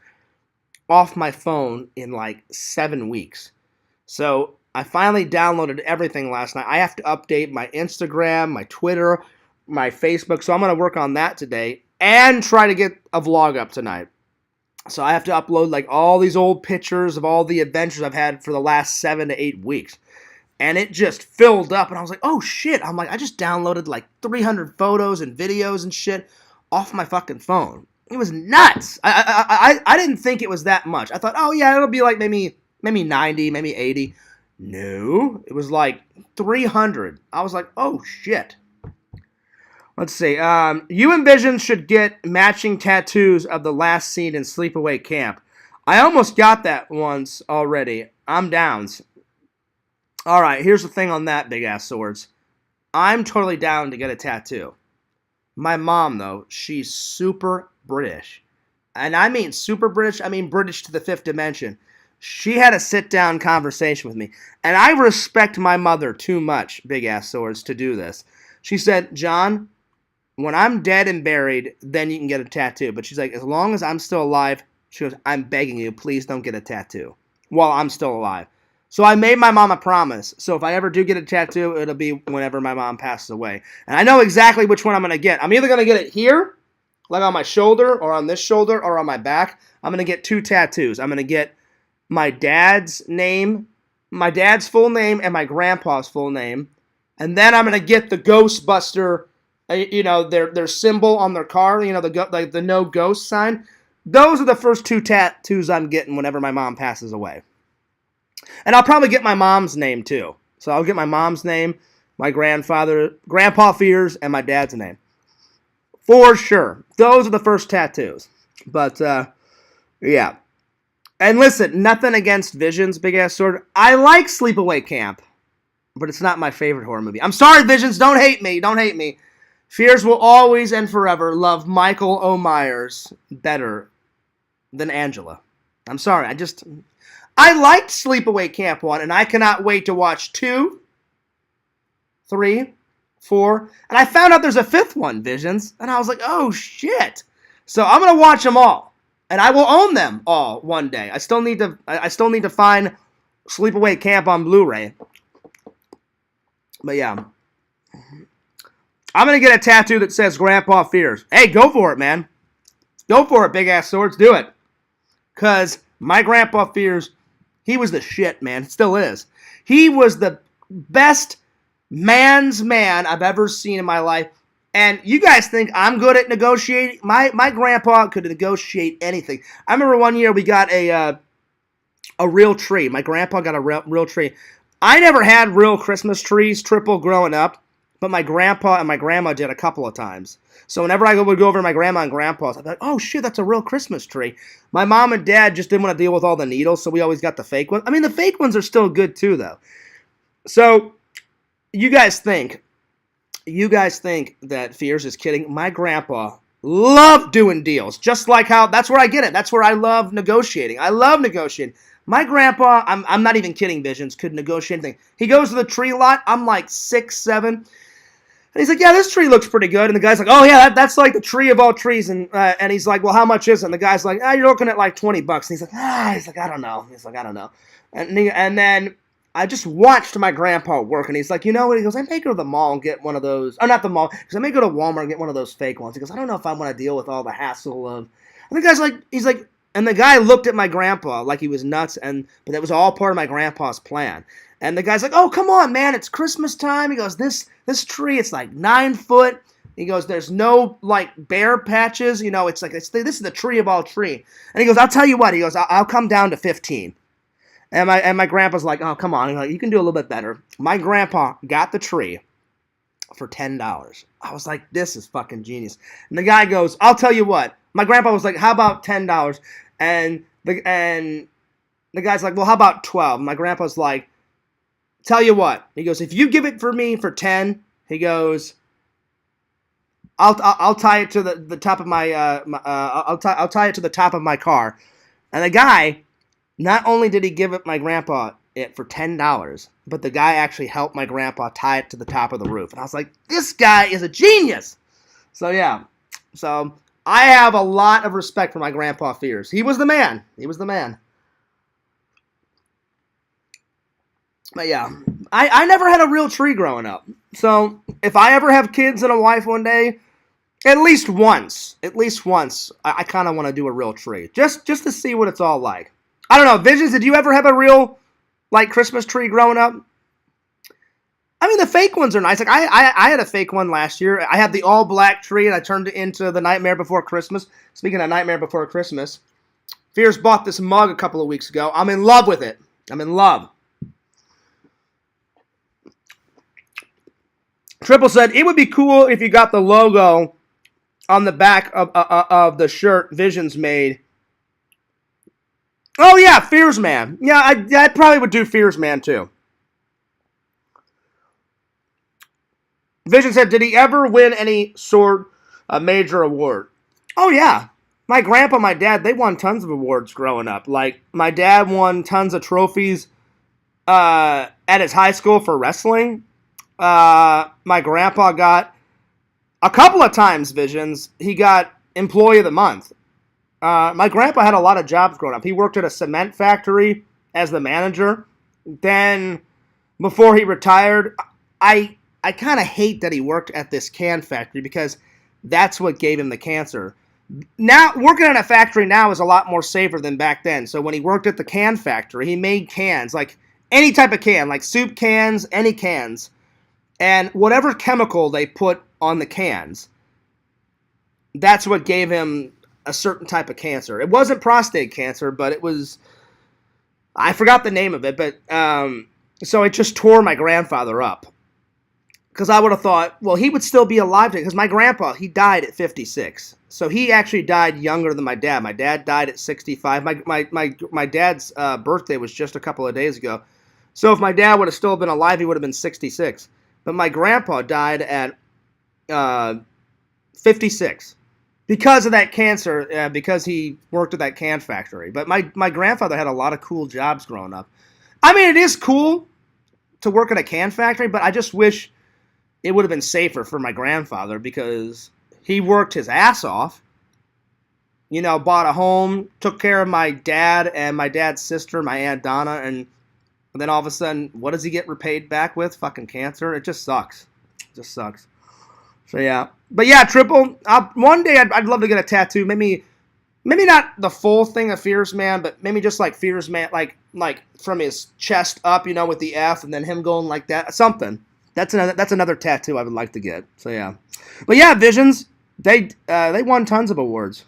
off my phone in like 7 weeks. So I finally downloaded everything last night. I have to update my Instagram, my Twitter, my Facebook, so I'm going to work on that today and try to get a vlog up tonight. So I have to upload like all these old pictures of all the adventures I've had for the last 7 to 8 weeks. And it just filled up, and I was like, oh shit. I'm like, I just downloaded like 300 photos and videos and shit off my fucking phone. It was nuts. I didn't think it was that much. I thought, oh yeah, it'll be like maybe 90, maybe 80. No, it was like 300. I was like, oh shit. Let's see. You and Vision should get matching tattoos of the last scene in Sleepaway Camp. I almost got that once already. I'm downs. All right, here's the thing on that, big-ass swords. I'm totally down to get a tattoo. My mom, though, she's super British. And I mean super British, I mean British to the 5th dimension. She had a sit-down conversation with me. And I respect my mother too much, big-ass swords, to do this. She said, John, when I'm dead and buried, then you can get a tattoo. But she's like, as long as I'm still alive, she goes, I'm begging you, please don't get a tattoo while I'm still alive. So I made my mom a promise. So if I ever do get a tattoo, it'll be whenever my mom passes away. And I know exactly which one I'm going to get. I'm either going to get it here, like on my shoulder, or on this shoulder, or on my back. I'm going to get 2 tattoos. I'm going to get my dad's name, my dad's full name, and my grandpa's full name. And then I'm going to get the Ghostbuster, their symbol on their car, the no ghost sign. Those are the first 2 tattoos I'm getting whenever my mom passes away. And I'll probably get my mom's name too. So I'll get my mom's name, my Grandpa Fears, and my dad's name. For sure. Those are the first tattoos. But, yeah. And listen, nothing against Visions, Big Ass Sword. I like Sleepaway Camp, but it's not my favorite horror movie. I'm sorry, Visions. Don't hate me. Don't hate me. Fears will always and forever love Michael O. Myers better than Angela. I'm sorry. I liked Sleepaway Camp 1, and I cannot wait to watch 2, 3, 4, and I found out there's a 5th one, Visions, and I was like, oh, shit. So I'm going to watch them all, and I will own them all one day. I still need to find Sleepaway Camp on Blu-ray. But yeah. I'm going to get a tattoo that says Grandpa Fears. Hey, go for it, man. Go for it, Big Ass Swords. Do it. Because my Grandpa Fears, he was the shit, man. It still is. He was the best man's man I've ever seen in my life. And you guys think I'm good at negotiating? My grandpa could negotiate anything. I remember one year we got a real tree. My grandpa got a real tree. I never had real Christmas trees, triple, growing up. But my grandpa and my grandma did a couple of times. So whenever I would go over to my grandma and grandpa's, I'd be like, oh, shit, that's a real Christmas tree. My mom and dad just didn't want to deal with all the needles, so we always got the fake ones. I mean, the fake ones are still good, too, though. So you guys think that Fears is kidding? My grandpa loved doing deals, just like how, that's where I get it. That's where I love negotiating. I love negotiating. My grandpa, I'm not even kidding, Visions, could negotiate anything. He goes to the tree lot. I'm like 6, 7. And he's like, yeah, this tree looks pretty good. And the guy's like, oh, yeah, that's like the tree of all trees. And he's like, well, how much is it? And the guy's like, you're looking at like $20. And he's like, I don't know. He's like, I don't know. And then I just watched my grandpa work. And he's like, you know what? He goes, I may go to the mall and get one of those. Oh, not the mall. Because I may go to Walmart and get one of those fake ones. He goes, I don't know if I want to deal with all the hassle of. And the guy's like, he's like, and the guy looked at my grandpa like he was nuts. But that was all part of my grandpa's plan. And the guy's like, oh, come on, man, it's Christmas time. He goes, this tree, it's like 9 foot. He goes, there's no, like, bare patches. You know, this is the tree of all tree. And he goes, I'll tell you what. He goes, I'll come down to 15. And my grandpa's like, oh, come on. He's like, you can do a little bit better. My grandpa got the tree for $10. I was like, this is fucking genius. And the guy goes, I'll tell you what. My grandpa was like, how about $10? And the guy's like, well, how about 12? My grandpa's like, tell you what. He goes, if you give it for me for 10, he goes, I'll tie it to the top of my I'll tie it to the top of my car. And the guy, not only did he give it my grandpa it for $10, but the guy actually helped my grandpa tie it to the top of the roof. And I was like, this guy is a genius. So yeah. So I have a lot of respect for my Grandpa Fears. He was the man. He was the man. But yeah, I never had a real tree growing up. So if I ever have kids and a wife one day, at least once, I kind of want to do a real tree. Just to see what it's all like. I don't know, Visions, did you ever have a real, like, Christmas tree growing up? I mean, the fake ones are nice. Like, I had a fake one last year. I had the all-black tree, and I turned it into the Nightmare Before Christmas. Speaking of Nightmare Before Christmas, Fears bought this mug a couple of weeks ago. I'm in love with it. I'm in love. Triple said, it would be cool if you got the logo on the back of the shirt Visions made. Oh, yeah, Fears Man. Yeah, I probably would do Fears Man, too. Vision said, did he ever win any sort of major award? Oh, yeah. My grandpa, my dad, they won tons of awards growing up. Like, my dad won tons of trophies at his high school for wrestling. My grandpa got a couple of times visions. He got Employee of the Month. My grandpa had a lot of jobs growing up. He worked at a cement factory as the manager. Then, before he retired, I kind of hate that he worked at this can factory because that's what gave him the cancer. Now, working at a factory now is a lot more safer than back then. So when he worked at the can factory, he made cans, like any type of can, like soup cans, any cans. And whatever chemical they put on the cans, that's what gave him a certain type of cancer. It wasn't prostate cancer, but it was, I forgot the name of it, but so it just tore my grandfather up. Because I would have thought, well, he would still be alive today. Because my grandpa, he died at 56. So he actually died younger than my dad. My dad died at 65. My dad's birthday was just a couple of days ago. So if my dad would have still been alive, he would have been 66. But my grandpa died at 56 because of that cancer, because he worked at that can factory. But my grandfather had a lot of cool jobs growing up. I mean, it is cool to work at a can factory, but I just wish it would have been safer for my grandfather because he worked his ass off, you know, bought a home, took care of my dad and my dad's sister, my Aunt Donna, and then all of a sudden, what does he get repaid back with? Fucking cancer. It just sucks. It just sucks. So, yeah. But, yeah, Triple, one day I'd love to get a tattoo. Maybe not the full thing of Fierce Man, but maybe just like Fierce Man, like from his chest up, you know, with the F, and then him going like that. Something. That's another tattoo I would like to get. So yeah, but yeah, Visions, they won tons of awards.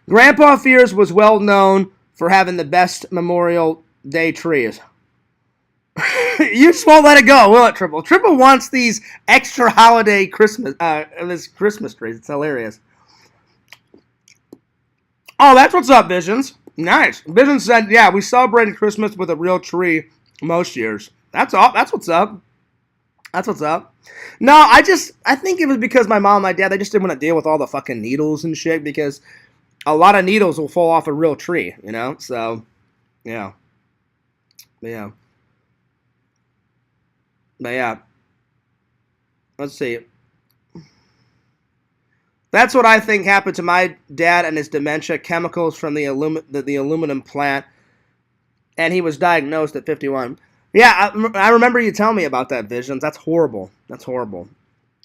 Grandpa Fears was well known for having the best Memorial Day trees. You just won't let it go, will it, Triple? Triple wants these extra holiday this Christmas trees. It's hilarious. Oh, that's what's up, Visions. Nice. Visions said, yeah, we celebrated Christmas with a real tree most years. That's all. That's what's up. That's what's up. No, I think it was because my mom and my dad, they just didn't want to deal with all the fucking needles and shit because a lot of needles will fall off a real tree, you know? So, yeah. Yeah. But yeah. Let's see. That's what I think happened to my dad and his dementia, chemicals from the aluminum plant, and he was diagnosed at 51. Yeah, I remember you telling me about that, Visions. That's horrible. That's horrible.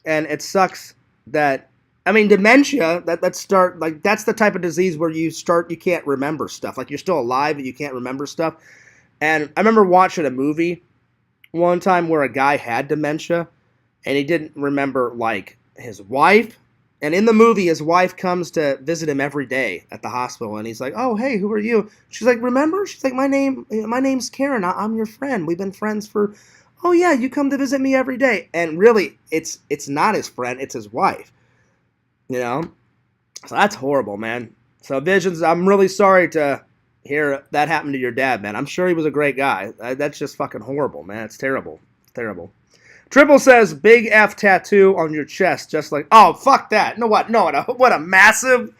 And it sucks that, I mean, dementia, that's the type of disease where you can't remember stuff. Like, you're still alive, but you can't remember stuff. And I remember watching a movie one time where a guy had dementia, and he didn't remember, like, his wife. And in the movie, his wife comes to visit him every day at the hospital, and he's like, "Oh, hey, who are you?" She's like, "Remember?" She's like, "My name's Karen. I'm your friend. We've been friends for." "Oh yeah, you come to visit me every day." And really, it's not his friend; it's his wife. You know, so that's horrible, man. So Visions, I'm really sorry to hear that happened to your dad, man. I'm sure he was a great guy. That's just fucking horrible, man. It's terrible. It's terrible. Triple says, big F tattoo on your chest, just like, oh, fuck that. No, what? No, what a massive,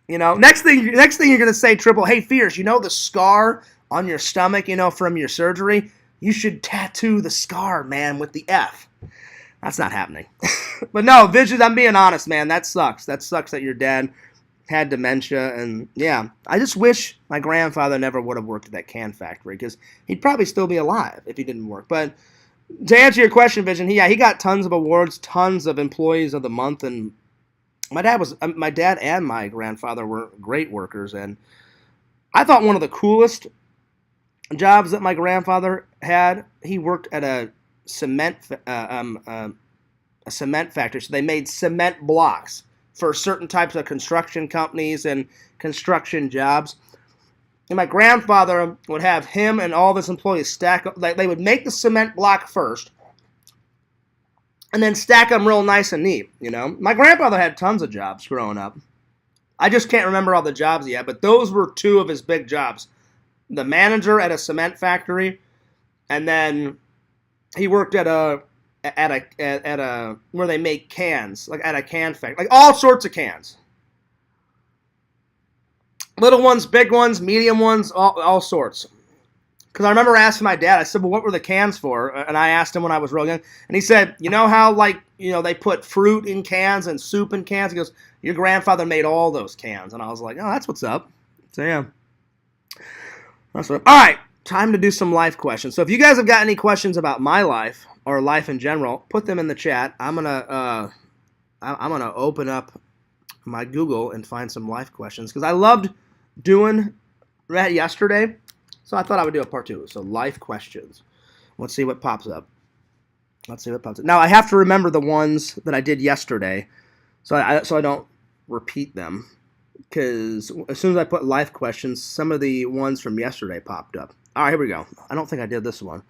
you know, next thing you're going to say, Triple, hey, Fierce, you know the scar on your stomach, you know, from your surgery? You should tattoo the scar, man, with the F. That's not happening. But no, Visions, I'm being honest, man. That sucks. That sucks that your dad had dementia, and yeah, I just wish my grandfather never would have worked at that can factory because he'd probably still be alive if he didn't work. But to answer your question, Vision, he got tons of awards, tons of employees of the month, and my dad and my grandfather were great workers, and I thought one of the coolest jobs that my grandfather had, he worked at a cement factory, so they made cement blocks for certain types of construction companies and construction jobs. And my grandfather would have him and all of his employees stack up. They would make the cement block first and then stack them real nice and neat, you know. My grandfather had tons of jobs growing up. I just can't remember all the jobs he had, but those were two of his big jobs. The manager at a cement factory, and then he worked at a where they make cans, like at a can factory, like all sorts of cans, little ones, big ones, medium ones, all sorts. Because I remember asking my dad, I said, well, what were the cans for? And I asked him when I was real young. And he said, you know how, like, they put fruit in cans and soup in cans? He goes, your grandfather made all those cans. And I was like, oh, that's what's up. So, yeah. That's what. All right. Time to do some life questions. So if you guys have got any questions about my life or life in general, put them in the chat. I'm gonna open up my Google and find some life questions because I loved doing that yesterday. So I thought I would do a part 2. So life questions. Let's see what pops up. Now I have to remember the ones that I did yesterday, so I don't repeat them. Because as soon as I put life questions, some of the ones from yesterday popped up. All right, here we go. I don't think I did this one.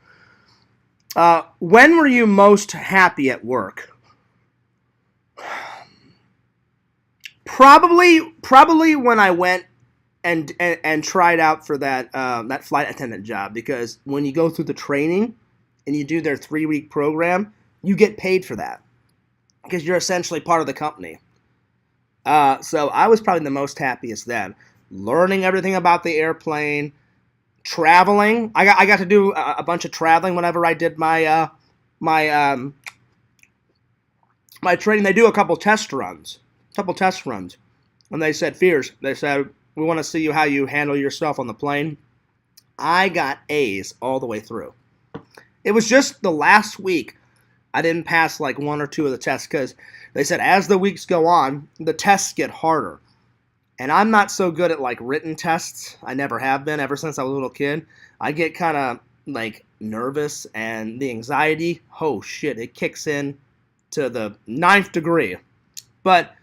When were you most happy at work? Probably when I went and tried out for that flight attendant job, because when you go through the training and you do their 3-week program, you get paid for that because you're essentially part of the company. So I was probably the most happiest then, learning everything about the airplane, traveling. I got to do a bunch of traveling whenever I did my training. They do a couple test runs, and they said, Fears, they said, we want to see how you handle yourself on the plane. I got A's all the way through. It was just the last week I didn't pass like 1 or 2 of the tests because they said as the weeks go on, the tests get harder. And I'm not so good at like written tests. I never have been ever since I was a little kid. I get kind of like nervous, and the anxiety, oh shit, it kicks in to the 9th degree. But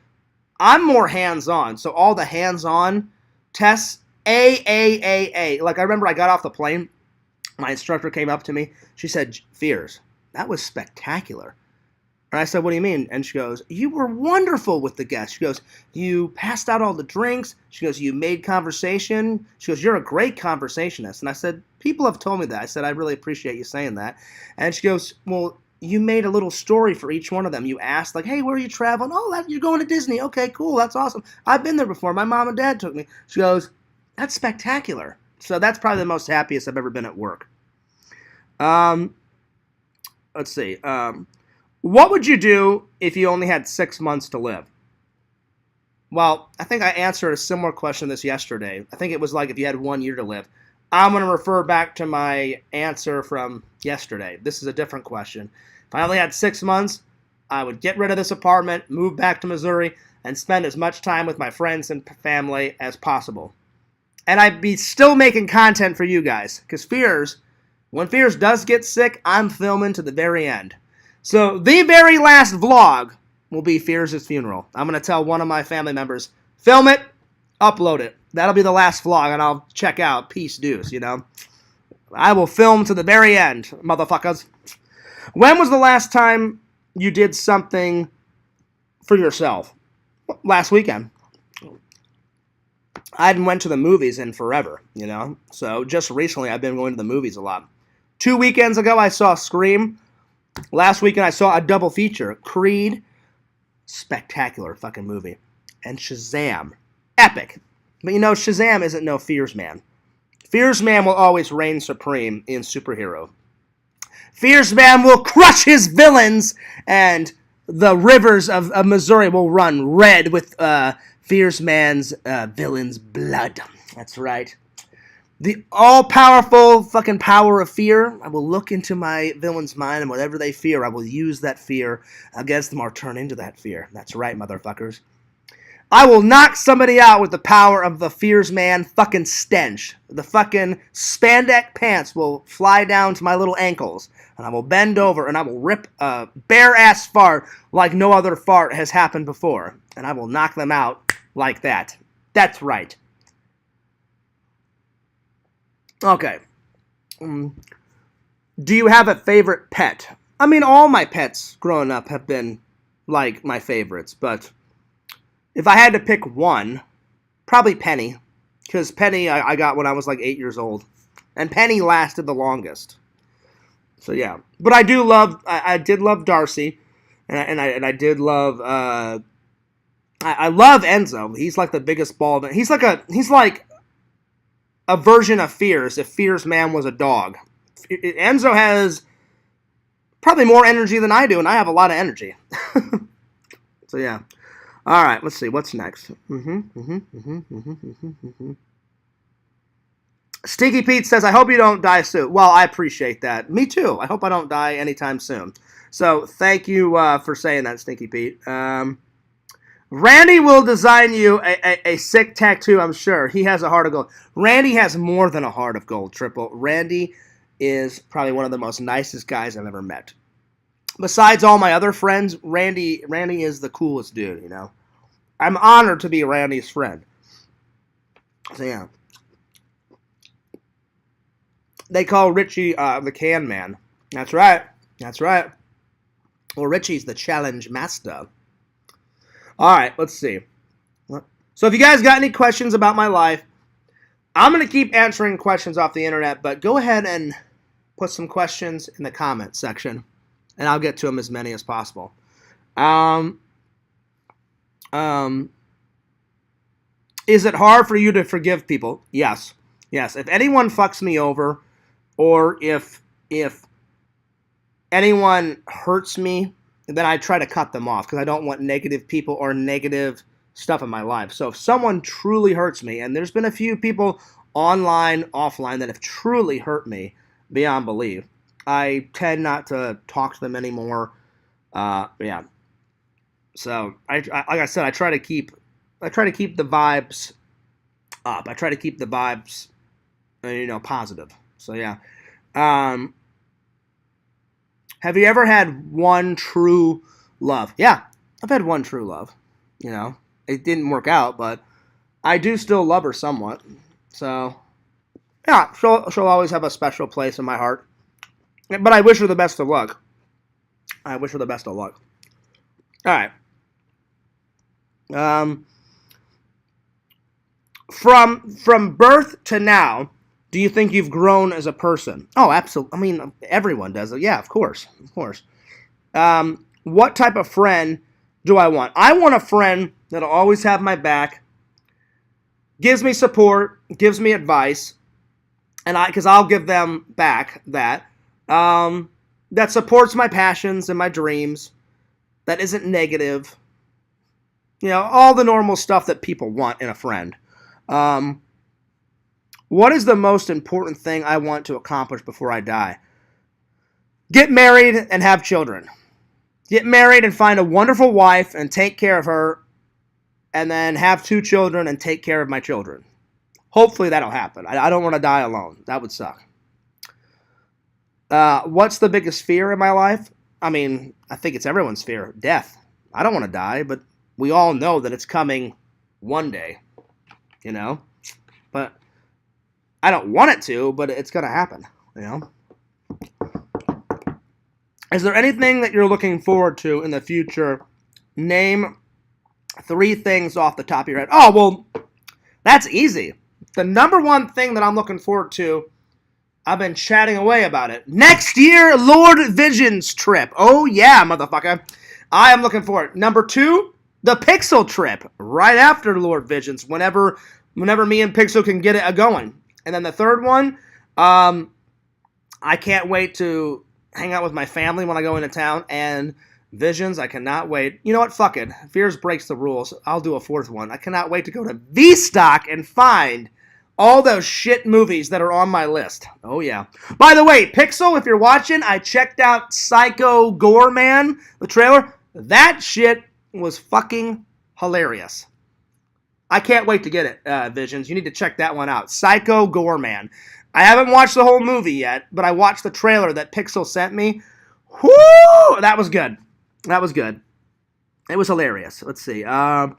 I'm more hands-on. So all the hands-on tests, A. Like I remember I got off the plane. My instructor came up to me. She said, Fears, that was spectacular. And I said, what do you mean? And she goes, you were wonderful with the guests. She goes, you passed out all the drinks. She goes, you made conversation. She goes, you're a great conversationist. And I said, people have told me that. I said, I really appreciate you saying that. And she goes, well, you made a little story for each one of them. You asked, like, hey, where are you traveling? Oh, you're going to Disney. Okay, cool. That's awesome. I've been there before. My mom and dad took me. She goes, that's spectacular. So that's probably the most happiest I've ever been at work. Let's see. What would you do if you only had 6 months to live? Well, I think I answered a similar question this yesterday. I think it was like if you had 1 year to live. I'm going to refer back to my answer from yesterday. This is a different question. If I only had 6 months, I would get rid of this apartment, move back to Missouri, and spend as much time with my friends and family as possible. And I'd be still making content for you guys, because when Fears does get sick, I'm filming to the very end. So the very last vlog will be Fears' funeral. I'm going to tell one of my family members, film it, upload it. That'll be the last vlog, and I'll check out. Peace, deuce, I will film to the very end, motherfuckers. When was the last time you did something for yourself? Last weekend. I hadn't went to the movies in forever, So just recently I've been going to the movies a lot. 2 weekends ago I saw Scream. Last weekend I saw a double feature. Creed, spectacular fucking movie. And Shazam, epic. But Shazam isn't no Fears Man. Fears Man will always reign supreme in superhero. Fears Man will crush his villains, and the rivers of Missouri will run red with Fears Man's villains' blood. That's right. The all-powerful fucking power of fear. I will look into my villain's mind, and whatever they fear, I will use that fear against them or turn into that fear. That's right, motherfuckers. I will knock somebody out with the power of the Fears Man fucking stench. The fucking spandex pants will fly down to my little ankles, and I will bend over, and I will rip a bare-ass fart like no other fart has happened before. And I will knock them out like that. That's right. Okay. Do you have a favorite pet? I mean, all my pets growing up have been, like, my favorites, but if I had to pick one, probably Penny, because Penny I got when I was, like, 8 years old, and Penny lasted the longest. So, yeah. But I did love Darcy, and I did love, I love Enzo. He's, like, the biggest ball of it. He's like a version of Fears if Fears Man was a dog. Enzo has probably more energy than I do, and I have a lot of energy. So yeah. All right, let's see. What's next? Stinky Pete says, I hope you don't die soon. Well, I appreciate that. Me too. I hope I don't die anytime soon. So thank you for saying that, Stinky Pete. Randy will design you a sick tattoo, I'm sure. He has a heart of gold. Randy has more than a heart of gold, Triple. Randy is probably one of the most nicest guys I've ever met. Besides all my other friends, Randy is the coolest dude, you know. I'm honored to be Randy's friend. So yeah. They call Richie the Can Man. That's right. That's right. Well, Richie's the challenge master. All right, let's see. So if you guys got any questions about my life, I'm going to keep answering questions off the internet, but go ahead and put some questions in the comment section, and I'll get to them as many as possible. Is it hard for you to forgive people? Yes. Yes. If anyone fucks me over, or if anyone hurts me, then I try to cut them off because I don't want negative people or negative stuff in my life. So if someone truly hurts me, and there's been a few people online, offline, that have truly hurt me beyond belief, I tend not to talk to them anymore. Yeah. So like I said, I try to keep the vibes up. I try to keep the vibes, positive. So yeah. Have you ever had one true love? Yeah, I've had one true love. It didn't work out, but I do still love her somewhat. So, yeah, she'll always have a special place in my heart. But I wish her the best of luck. All right. From birth to now, do you think you've grown as a person? Oh, absolutely. I mean, everyone does it. Yeah, of course. What type of friend do I want? I want a friend that'll always have my back, gives me support, gives me advice, and because I'll give them back that supports my passions and my dreams, that isn't negative. All the normal stuff that people want in a friend. What is the most important thing I want to accomplish before I die? Get married and have children. Get married and find a wonderful wife and take care of her, and then have 2 children and take care of my children. Hopefully that'll happen. I don't want to die alone. That would suck. What's the biggest fear in my life? I mean, I think it's everyone's fear. Death. I don't want to die, but we all know that it's coming one day. But I don't want it to, but it's going to happen, Is there anything that you're looking forward to in the future? Name 3 things off the top of your head. Oh, well, that's easy. The number one thing that I'm looking forward to, I've been chatting away about it. Next year, Lord Vision's trip. Oh, yeah, motherfucker. I am looking forward. Number 2, the Pixel trip. Right after Lord Vision's, whenever me and Pixel can get it going. And then the third one, I can't wait to hang out with my family when I go into town. And Visions, I cannot wait. You know what? Fuck it. Fears breaks the rules. I'll do a 4th one. I cannot wait to go to V-Stock and find all those shit movies that are on my list. Oh, yeah. By the way, Pixel, if you're watching, I checked out Psycho Gorman, the trailer. That shit was fucking hilarious. I can't wait to get it, Visions. You need to check that one out. Psycho Gorman. I haven't watched the whole movie yet, but I watched the trailer that Pixel sent me. Whoo! That was good. It was hilarious. Let's see. What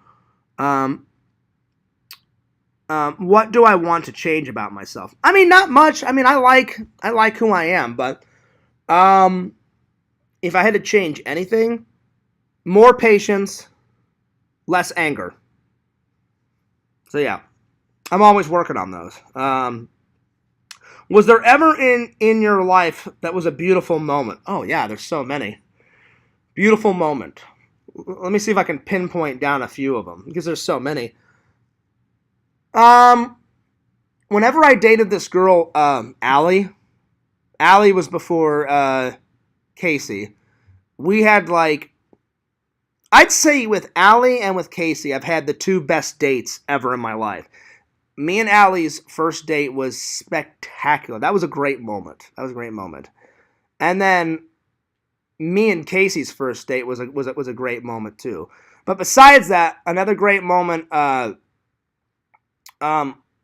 do I want to change about myself? I mean, not much. I mean, I like who I am, but if I had to change anything, more patience, less anger. So yeah, I'm always working on those. Was there ever in your life that was a beautiful moment? Oh yeah, there's so many. Beautiful moment. Let me see if I can pinpoint down a few of them, because there's so many. Well, whenever I dated this girl, Allie was before Casey. We had like, I'd say with Allie and with Casey, I've had the two best dates ever in my life. Me and Allie's first date was spectacular. That was a great moment. And then me and Casey's first date was a great moment too. But besides that, another great moment.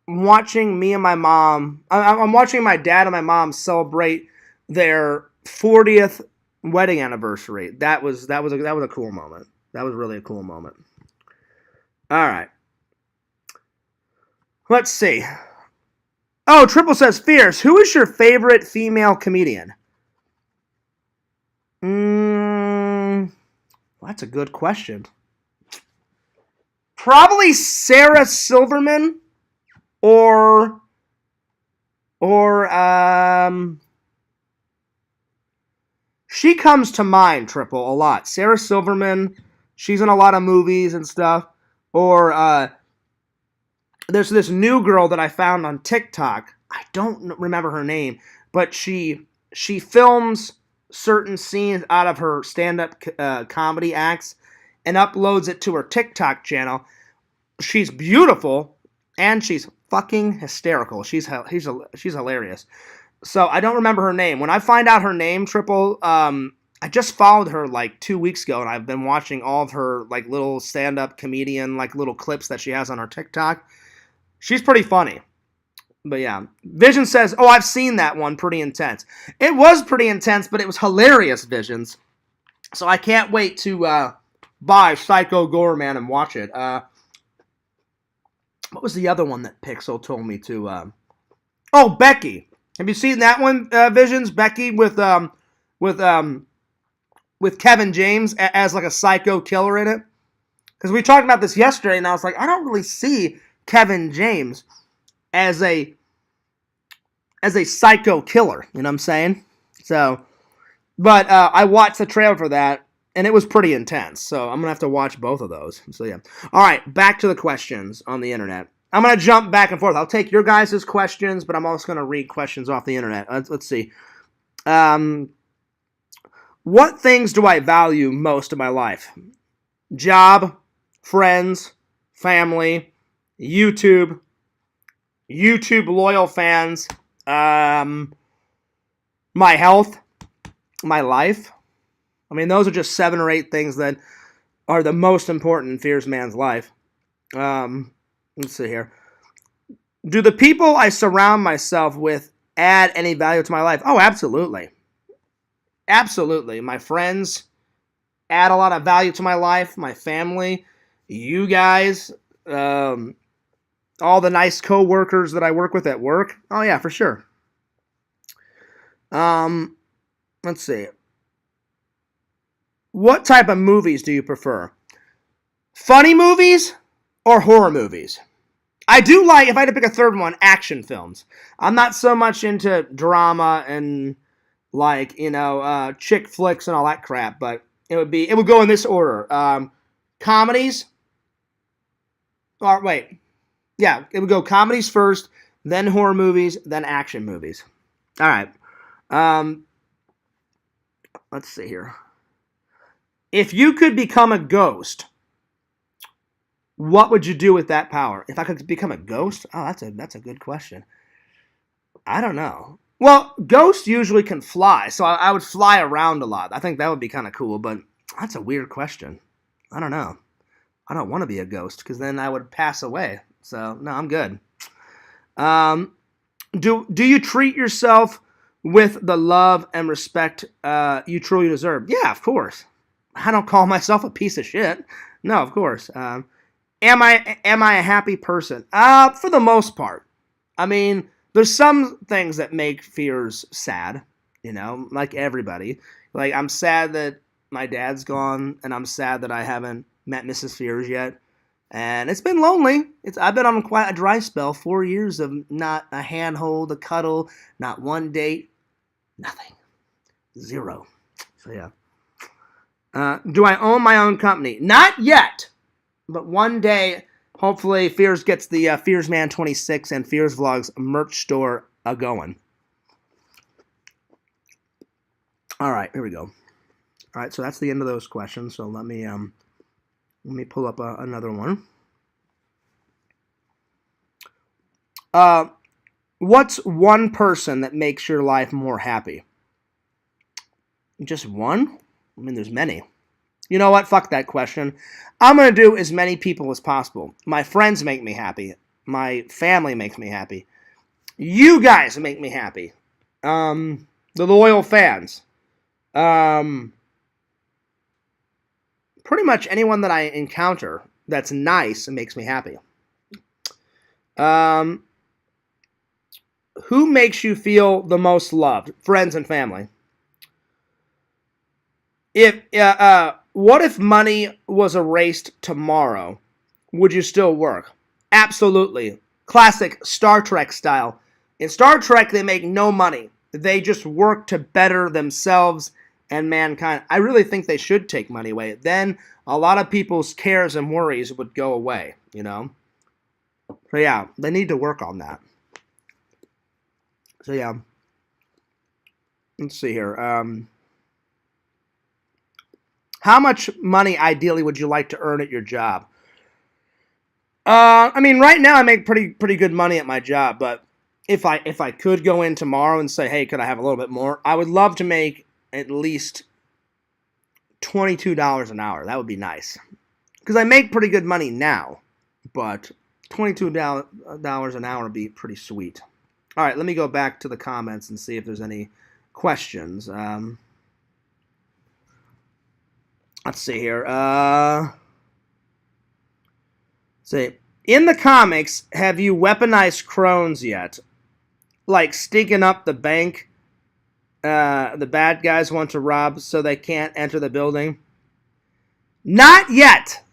Watching me and my mom. I'm watching my dad and my mom celebrate their 40th wedding anniversary. That was a cool moment. That was really a cool moment. All right. Let's see. Oh, Triple says, Fierce, who is your favorite female comedian? Well, that's a good question. Probably Sarah Silverman or she comes to mind, Triple, a lot. Sarah Silverman, she's in a lot of movies and stuff. Or there's this new girl that I found on TikTok. I don't remember her name, but she films certain scenes out of her stand-up comedy acts and uploads it to her TikTok channel. She's beautiful and she's fucking hysterical. She's hilarious. So I don't remember her name. When I find out her name, Triple, I just followed her like 2 weeks ago, and I've been watching all of her like little stand-up comedian like little clips that she has on her TikTok. She's pretty funny. But yeah, Vision says, oh, I've seen that one, pretty intense. It was pretty intense, but it was hilarious, Visions. So I can't wait to buy Psycho Gorman and watch it. What was the other one that Pixel told me to? Oh, Becky. Have you seen that one, Visions? Becky with Kevin James as like a psycho killer in it? Because we talked about this yesterday, and I was like, I don't really see Kevin James as a psycho killer. You know what I'm saying? So, but I watched the trailer for that, and it was pretty intense. So I'm going to have to watch both of those. So yeah. All right, back to the questions on the internet. I'm going to jump back and forth. I'll take your guys' questions, but I'm also going to read questions off the internet. Let's see. What things do I value most in my life? Job, friends, family, YouTube loyal fans, my health, my life. I mean, those are just 7 or 8 things that are the most important in Fierce Man's life. Let's see here. Do the people I surround myself with add any value to my life? Oh, absolutely. Absolutely. My friends add a lot of value to my life. My family, you guys, all the nice co-workers that I work with at work. Oh, yeah, for sure. Let's see. What type of movies do you prefer? Funny movies or horror movies? I do like, if I had to pick a third one, action films. I'm not so much into drama and like, chick flicks and all that crap, but it would go in this order. Comedies. Or wait. Yeah, it would go comedies first, then horror movies, then action movies. All right. Let's see here. If you could become a ghost, what would you do with that power? If I could become a ghost? Oh, that's a good question. I don't know. Well, ghosts usually can fly, so I would fly around a lot. I think that would be kind of cool, but that's a weird question. I don't know. I don't want to be a ghost, because then I would pass away. So, no, I'm good. Do you treat yourself with the love and respect you truly deserve? Yeah, of course. I don't call myself a piece of shit. No, of course. Am I a happy person? For the most part. I mean, there's some things that make fears sad, like everybody. Like, I'm sad that my dad's gone, and I'm sad that I haven't met Mrs. Fears yet. And it's been lonely. I've been on quite a dry spell. 4 years of not a handhold, a cuddle, not one date, nothing. 0. So, yeah. Do I own my own company? Not yet. But one day, Hopefully, Fears gets the Fears Man 26 and Fears Vlogs merch store going. All right, here we go. All right, so that's the end of those questions. So let me pull up another one. What's one person that makes your life more happy? Just one? I mean, there's many. You know what? Fuck that question. I'm going to do as many people as possible. My friends make me happy. My family makes me happy. You guys make me happy. The loyal fans. Pretty much anyone that I encounter that's nice and makes me happy. Who makes you feel the most loved? Friends and family. What if money was erased tomorrow? Would you still work? Absolutely. Classic Star Trek style. In Star Trek, they make no money. They just work to better themselves and mankind. I really think they should take money away. Then a lot of people's cares and worries would go away, you know? So yeah, they need to work on that. So yeah. Let's see here. How much money, ideally, would you like to earn at your job? I mean, right now I make pretty good money at my job, but if I could go in tomorrow and say, hey, could I have a little bit more? I would love to make at least $22 an hour. That would be nice. Because I make pretty good money now, but $22 an hour would be pretty sweet. All right, let me go back to the comments and see if there's any questions. Let's see here. See, in the comics, have you weaponized crones yet? Like stinking up the bank the bad guys want to rob so they can't enter the building? Not yet,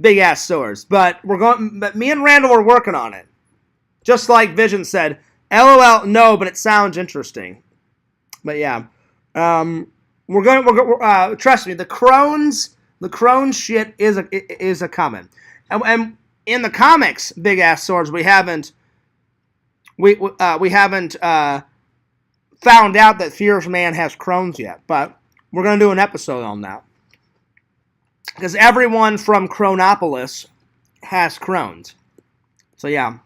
big ass swords. But me and Randall are working on it. Just like Vision said, LOL, no, but it sounds interesting. But yeah, we're going. Trust me, the crones shit is a coming. And in the comics, big ass swords, we haven't found out that Fierce Man has crones yet, but we're gonna do an episode on that because everyone from Chronopolis has crones. So yeah,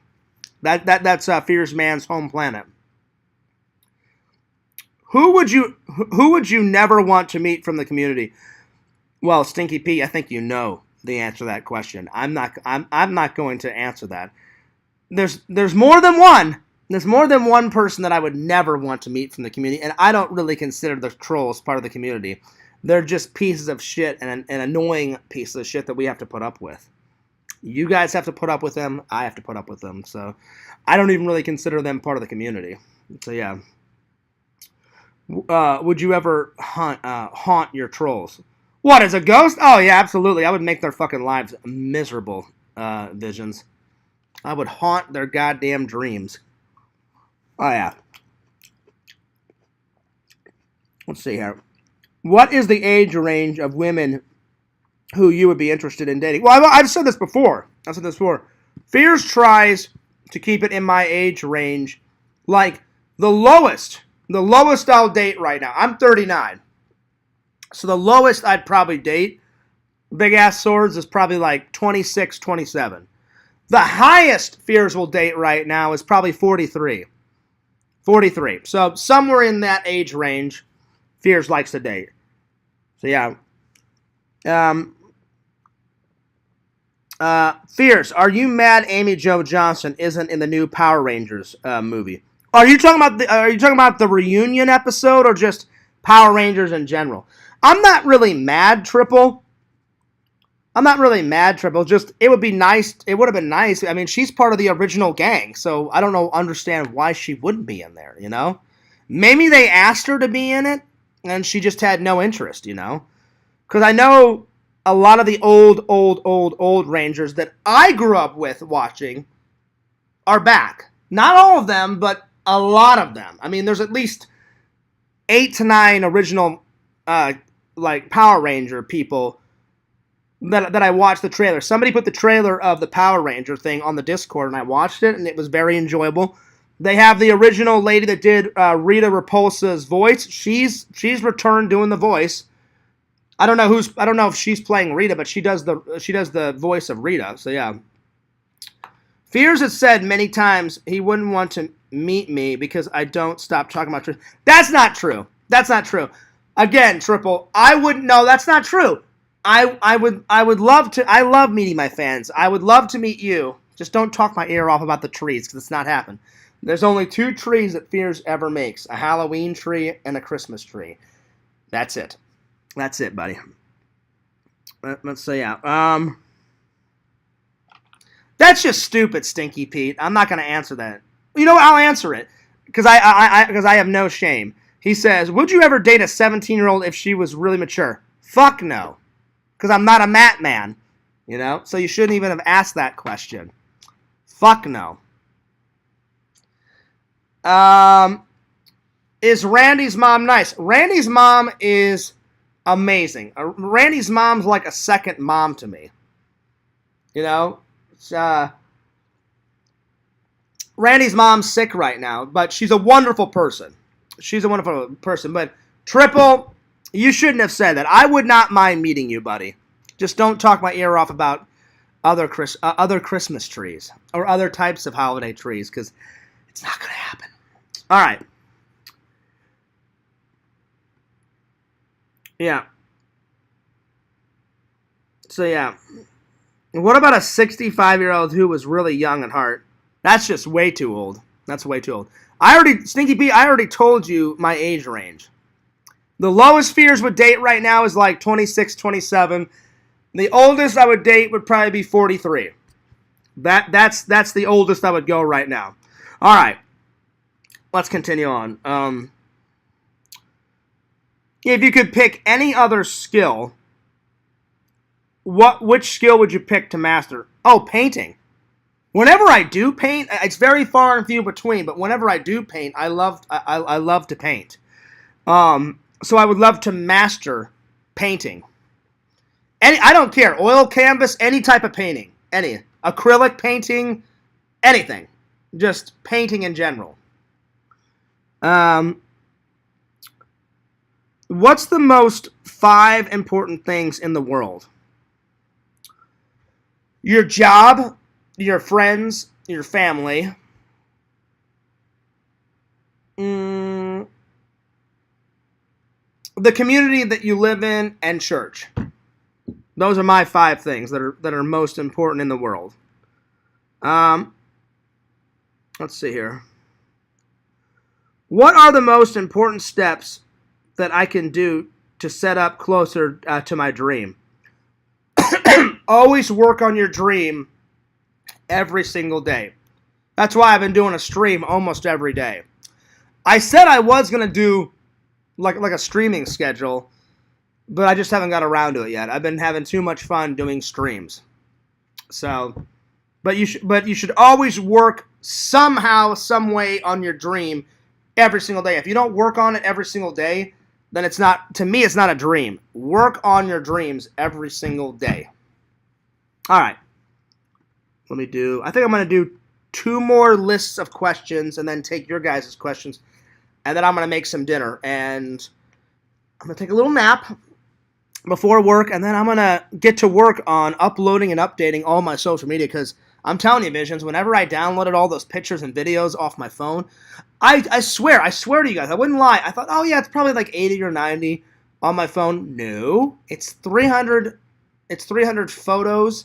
that's Fierce Man's home planet. Who would you never want to meet from the community? Well, Stinky Pete, I think you know the answer to that question. I'm not going to answer that. There's more than one. There's more than one person that I would never want to meet from the community, and I don't really consider the trolls part of the community. They're just pieces of shit and annoying pieces of shit that we have to put up with. You guys have to put up with them. I have to put up with them. So I don't even really consider them part of the community. So yeah. Would you ever haunt your trolls? What, as a ghost? Oh, yeah, absolutely. I would make their fucking lives miserable, Visions. I would haunt their goddamn dreams. Oh, yeah. Let's see here. What is the age range of women who you would be interested in dating? Well, I've said this before. Fears tries to keep it in my age range. Like, the lowest I'll date right now. I'm 39. So the lowest I'd probably date, big ass swords, is probably like 26, 27. The highest Fears will date right now is probably 43. 43. So somewhere in that age range, Fears likes to date. So yeah. Fierce, are you mad Amy Jo Johnson isn't in the new Power Rangers movie? Are you talking about the reunion episode or just Power Rangers in general? I'm not really mad, Triple. Just it would be nice. It would have been nice. I mean, she's part of the original gang, so I don't understand why she wouldn't be in there. You know, maybe they asked her to be in it, and she just had no interest. You know, because I know a lot of the old Rangers that I grew up with watching are back. Not all of them, but a lot of them. I mean, there's at least 8 to 9 original like Power Ranger people that I watched the trailer. Somebody put the trailer of the Power Ranger thing on the Discord, and I watched it, and it was very enjoyable. They have the original lady that did Rita Repulsa's voice. She's returned doing the voice. I don't know if she's playing Rita, but she does the voice of Rita. So yeah. Fears has said many times he wouldn't want to meet me because I don't stop talking about truth. That's not true. That's not true. Again, Triple, I wouldn't. No, that's not true. I would love to. I love meeting my fans. I would love to meet you. Just don't talk my ear off about the trees because it's not happening. There's only 2 trees that Fears ever makes: a Halloween tree and a Christmas tree. That's it. That's it, buddy. Let's say yeah. That's just stupid, Stinky Pete. I'm not going to answer that. You know what? I'll answer it because I have no shame. He says, "Would you ever date a 17-year-old if she was really mature?" Fuck no, because I'm not a mat man. You know, so you shouldn't even have asked that question. Fuck no. Is Randy's mom nice? Randy's mom is amazing. Randy's mom's like a second mom to me. You know? Randy's mom's sick right now, but she's a wonderful person. She's a wonderful person. But Triple, you shouldn't have said that. I would not mind meeting you, buddy. Just don't talk my ear off about other Christmas trees or other types of holiday trees, because it's not going to happen. All right. Yeah. So, yeah. What about a 65-year-old who was really young at heart? That's just way too old. That's way too old. Stinky Pete, I already told you my age range. The lowest Fears would date right now is like 26, 27. The oldest I would date would probably be 43. That's the oldest I would go right now. All right. Let's continue on. If you could pick any other skill, which skill would you pick to master? Oh, painting. Whenever I do paint, it's very far and few between, but whenever I do paint, I love to paint. So I would love to master painting. I don't care. Oil canvas, any type of painting. Any. Acrylic painting, anything. Just painting in general. What's the most 5 important things in the world? Your job, your friends, your family. The community that you live in, and church. Those are my 5 things that are most important in the world. Let's see here. What are the most important steps that I can do to set up closer to my dream? Always work on your dream every single day. That's why I've been doing a stream almost every day. I said I was going to do like a streaming schedule, but I just haven't got around to it yet. I've been having too much fun doing streams. So, but you should always work somehow, some way on your dream every single day. If you don't work on it every single day, then it's not a dream. Work on your dreams every single day. All right. I think I'm going to do 2 more lists of questions and then take your guys' questions. And then I'm going to make some dinner. And I'm going to take a little nap before work. And then I'm going to get to work on uploading and updating all my social media. Because I'm telling you, Visions, whenever I downloaded all those pictures and videos off my phone, I swear to you guys, I wouldn't lie. I thought, oh yeah, it's probably like 80 or 90 on my phone. No, it's 300. It's 300 photos.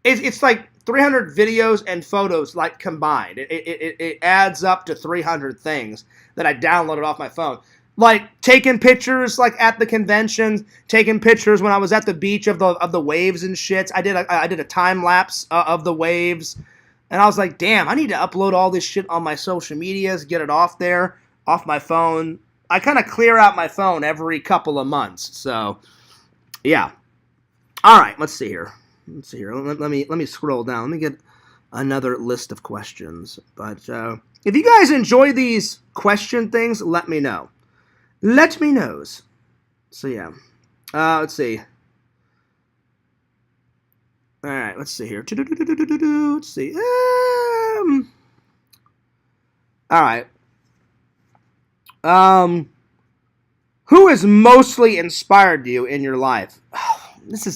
It's like 300 videos and photos like combined. It adds up to 300 things that I downloaded off my phone. Like taking pictures like at the conventions, taking pictures when I was at the beach of the waves and shits. I did a time lapse of the waves, and I was like, damn, I need to upload all this shit on my social medias, get it off there, off my phone. I kind of clear out my phone every couple of months. So, yeah. All right, let's see here. Let me scroll down. Let me get another list of questions. But if you guys enjoy these question things, let me know. Let me know. So yeah. Let's see. All right, let's see here. Let's see. All right. Who has mostly inspired you in your life?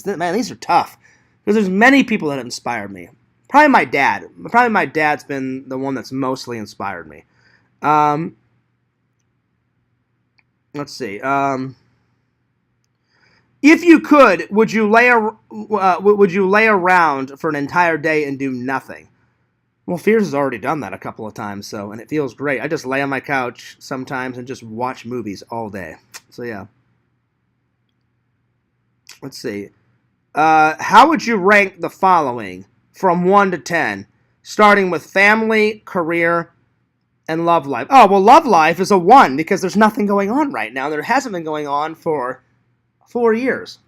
Man, these are tough because there's many people that have inspired me. Probably my dad. Probably my dad's been the one that's mostly inspired me. Um, let's see. If you could, would you lay around for an entire day and do nothing? Well, Fears has already done that a couple of times, and it feels great. I just lay on my couch sometimes and just watch movies all day. So yeah. Let's see. How would you rank the following from 1 to 10, starting with family, career, and love life? Oh, well, love life is a 1 because there's nothing going on right now. There hasn't been going on for 4 years.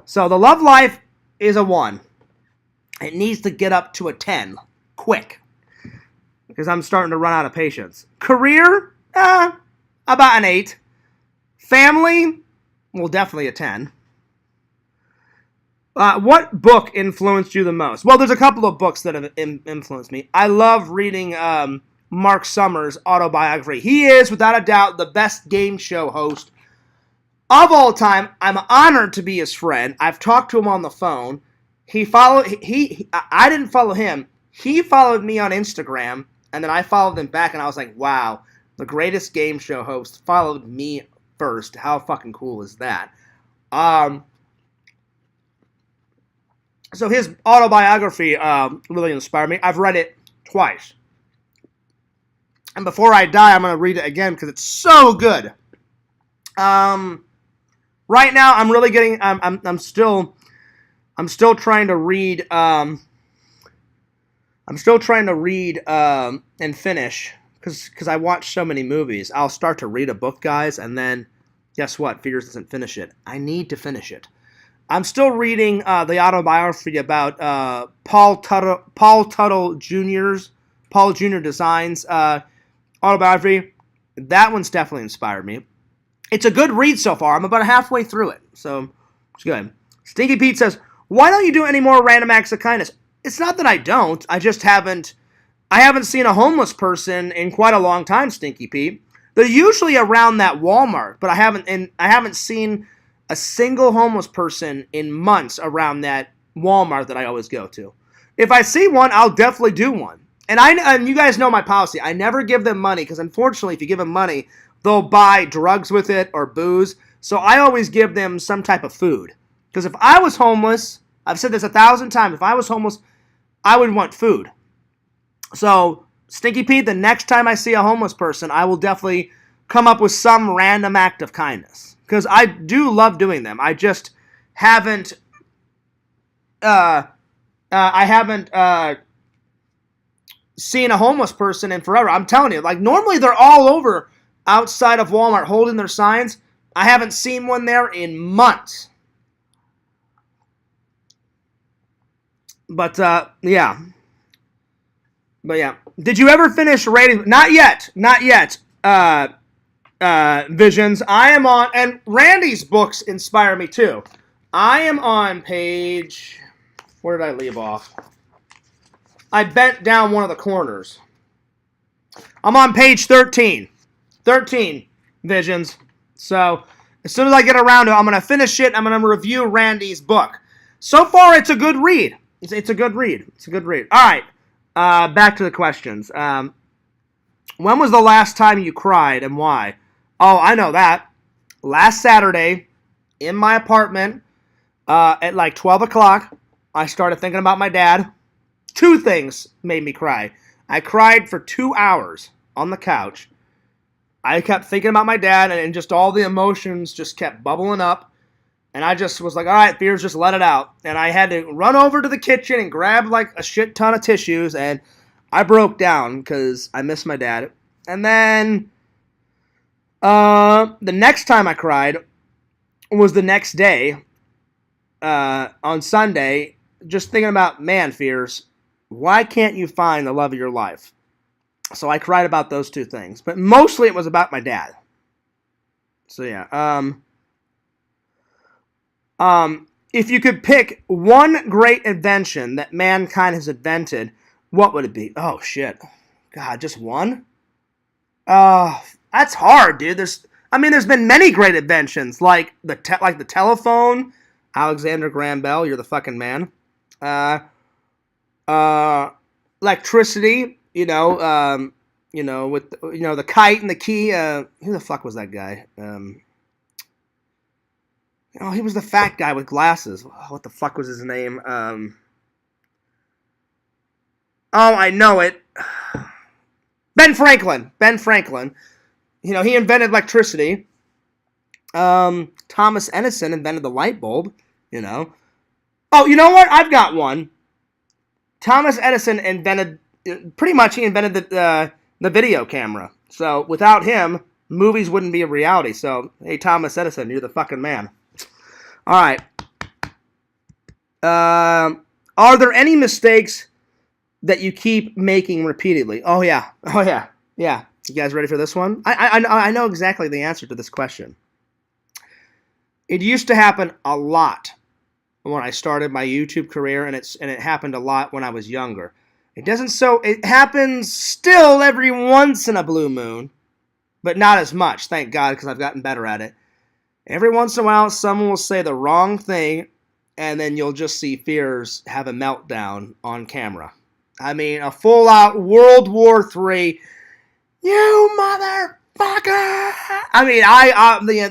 So the love life is a 1. It needs to get up to a 10 quick because I'm starting to run out of patience. Career, about an 8. Family, well, definitely a 10. What book influenced you the most? Well, there's a couple of books that have influenced me. I love reading Mark Summers' autobiography. He is, without a doubt, the best game show host of all time. I'm honored to be his friend. I've talked to him on the phone. I didn't follow him. He followed me on Instagram, and then I followed him back, and I was like, wow, the greatest game show host followed me first. How fucking cool is that? So his autobiography really inspired me. I've read it twice. And before I die, I'm going to read it again because it's so good. Right now, I'm really getting. I'm still trying to read. I'm still trying to read and finish because I watch so many movies. I'll start to read a book, guys, and then guess what? Fears doesn't finish it. I need to finish it. I'm still reading the autobiography about Paul Tuttle Jr.'s Paul Jr. Designs autobiography. That one's definitely inspired me. It's a good read so far. I'm about halfway through it, so it's good. Stinky Pete says, "Why don't you do any more random acts of kindness?" It's not that I don't. I just haven't. I haven't seen a homeless person in quite a long time, Stinky Pete. They're usually around that Walmart, but I haven't seen a single homeless person in months around that Walmart that I always go to. If I see one, I'll definitely do one. And you guys know my policy. I never give them money because unfortunately, if you give them money, they'll buy drugs with it or booze. So I always give them some type of food. Because if I was homeless, I've said this 1,000 times, if I was homeless, I would want food. So, Stinky Pete, the next time I see a homeless person, I will definitely come up with some random act of kindness. Because I do love doing them. I just haven't, seen a homeless person in forever. I'm telling you, like normally they're all over outside of Walmart holding their signs. I haven't seen one there in months. But yeah. But yeah. Did you ever finish rating? Not yet. Not yet. Visions. I am on, and Randy's books inspire me too. I am on page, where did I leave off? I bent down one of the corners. I'm on page 13. 13 Visions. So, as soon as I get around to it, I'm going to finish it. I'm going to review Randy's book. So far, it's a good read. It's a good read. It's a good read. All right. Back to the questions. When was the last time you cried and why? Oh, I know that. Last Saturday, in my apartment, at like 12 o'clock, I started thinking about my dad. 2 things made me cry. I cried for 2 hours on the couch. I kept thinking about my dad, and just all the emotions just kept bubbling up. And I just was like, all right, Fears, just let it out. And I had to run over to the kitchen and grab like a shit ton of tissues, and I broke down because I miss my dad. And then the next time I cried was the next day, on Sunday, just thinking about, man, Fears, why can't you find the love of your life? So I cried about those 2 things. But mostly it was about my dad. So yeah. If you could pick one great invention that mankind has invented, what would it be? Oh shit, God, just one? That's hard, dude. There's been many great inventions, like the telephone. Alexander Graham Bell, you're the fucking man. Uh, Electricity. With the kite and the key. Who the fuck was that guy? He was the fat guy with glasses. What the fuck was his name? I know it. Ben Franklin. Ben Franklin. He invented electricity. Thomas Edison invented the light bulb. Oh, you know what? I've got one. Thomas Edison invented the video camera. So without him, movies wouldn't be a reality. So, hey, Thomas Edison, you're the fucking man. All right. Are there any mistakes that you keep making repeatedly? Oh yeah. Yeah. You guys ready for this one? I know exactly the answer to this question. It used to happen a lot when I started my YouTube career, and it happened a lot when I was younger. It happens still every once in a blue moon, but not as much, thank God, because I've gotten better at it. Every once in a while, someone will say the wrong thing, and then you'll just see Fears have a meltdown on camera. A full-out World War III, you motherfucker!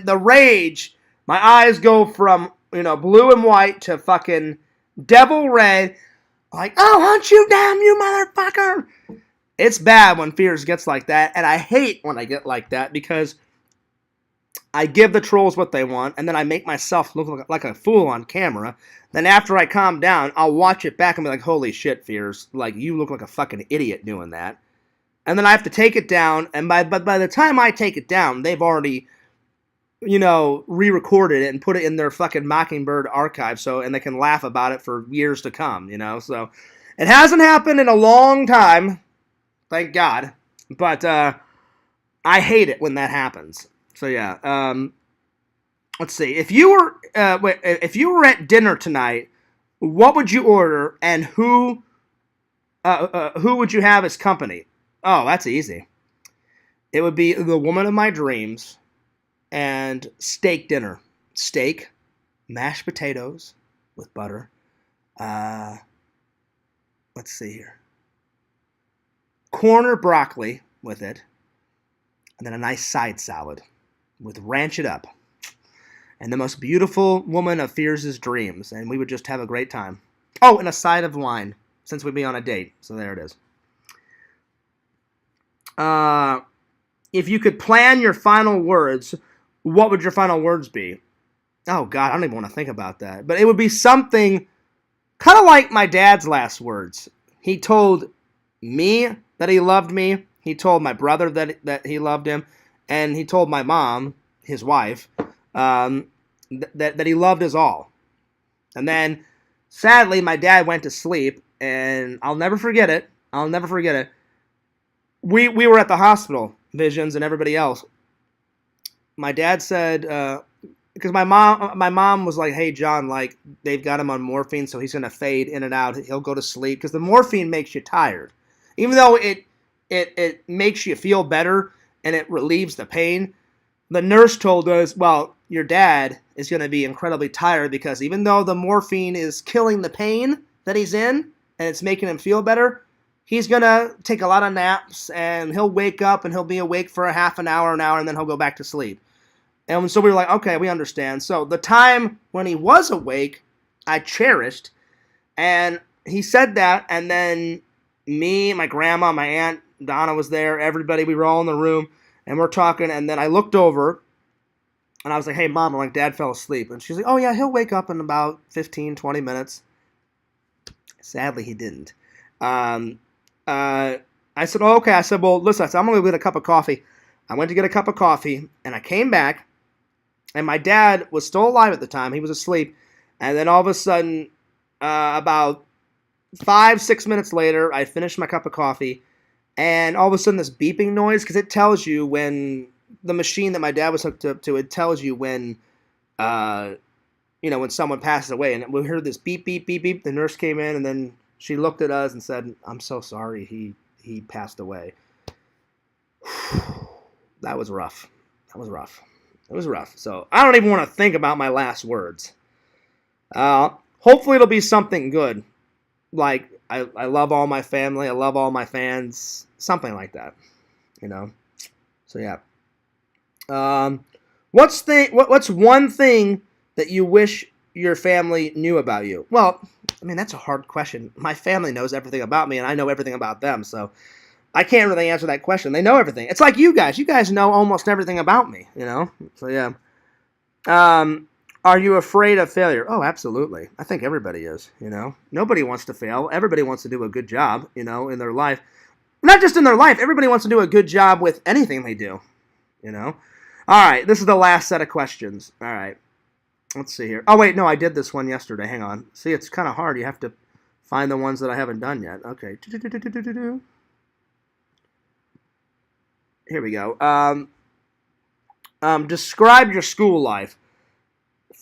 The rage, my eyes go from, blue and white to fucking devil red, like, I'll hunt you down, you motherfucker! It's bad when Fears gets like that, and I hate when I get like that, because I give the trolls what they want, and then I make myself look like a fool on camera. Then after I calm down, I'll watch it back and be like, holy shit, Fears. Like, you look like a fucking idiot doing that. And then I have to take it down, and by the time I take it down, they've already, re-recorded it and put it in their fucking Mockingbird archive, and they can laugh about it for years to come, So, it hasn't happened in a long time, thank God. But, I hate it when that happens. So yeah, let's see. If you were at dinner tonight, what would you order, and who would you have as company? Oh, that's easy. It would be the woman of my dreams, and steak dinner. Steak, mashed potatoes with butter. Let's see here. Corn or broccoli with it, and then a nice side salad with ranch it up. And the most beautiful woman of Fears' dreams, and we would just have a great time. Oh, and a side of wine, since we'd be on a date. So there it is. If you could plan your final words, what would your final words be? Oh, God, I don't even want to think about that. But it would be something kind of like my dad's last words. He told me that he loved me. He told my brother that he loved him. And he told my mom, his wife, that he loved us all. And then, sadly, my dad went to sleep, and I'll never forget it. We were at the hospital, Visions and everybody else. My dad said, because my mom was like, hey, John, like, they've got him on morphine, so he's going to fade in and out. He'll go to sleep, because the morphine makes you tired. Even though it makes you feel better, and it relieves the pain, the nurse told us, well, your dad is going to be incredibly tired, because even though the morphine is killing the pain that he's in and it's making him feel better, he's going to take a lot of naps, and he'll wake up and he'll be awake for a half an hour, and then he'll go back to sleep. And so we were like, okay, we understand. So the time when he was awake, I cherished, and he said that, and then me, my grandma, my aunt, Donna was there, everybody, we were all in the room, and we're talking, and then I looked over, and I was like, hey, Mom, like, Dad fell asleep. And she's like, oh, yeah, he'll wake up in about 15, 20 minutes. Sadly, he didn't. I said, oh, okay. I said, well, listen, I'm going to go get a cup of coffee. I went to get a cup of coffee, and I came back, and my dad was still alive at the time. He was asleep, and then all of a sudden, about 5-6 minutes later, I finished my cup of coffee, and all of a sudden this beeping noise, because it tells you when the machine that my dad was hooked up to, it tells you when when someone passes away, and we heard this beep, beep, beep, beep. The nurse came in, and then she looked at us and said, "I'm so sorry. He passed away." That was rough. That was rough. It was rough. So I don't even want to think about my last words. Hopefully it'll be something good. Like, I love all my family. I love all my fans. Something like that. So, yeah. What's one thing that you wish your family knew about you? Well, I mean, that's a hard question. My family knows everything about me, and I know everything about them, so I can't really answer that question. They know everything. It's like you guys. You guys know almost everything about me, So, yeah. Are you afraid of failure? Oh, absolutely. I think everybody is, Nobody wants to fail. Everybody wants to do a good job, in their life. Not just in their life. Everybody wants to do a good job with anything they do, All right, this is the last set of questions. All right. Let's see here. Oh, wait, no, I did this one yesterday. Hang on. See, it's kind of hard. You have to find the ones that I haven't done yet. Okay. Here we go. Describe your school life.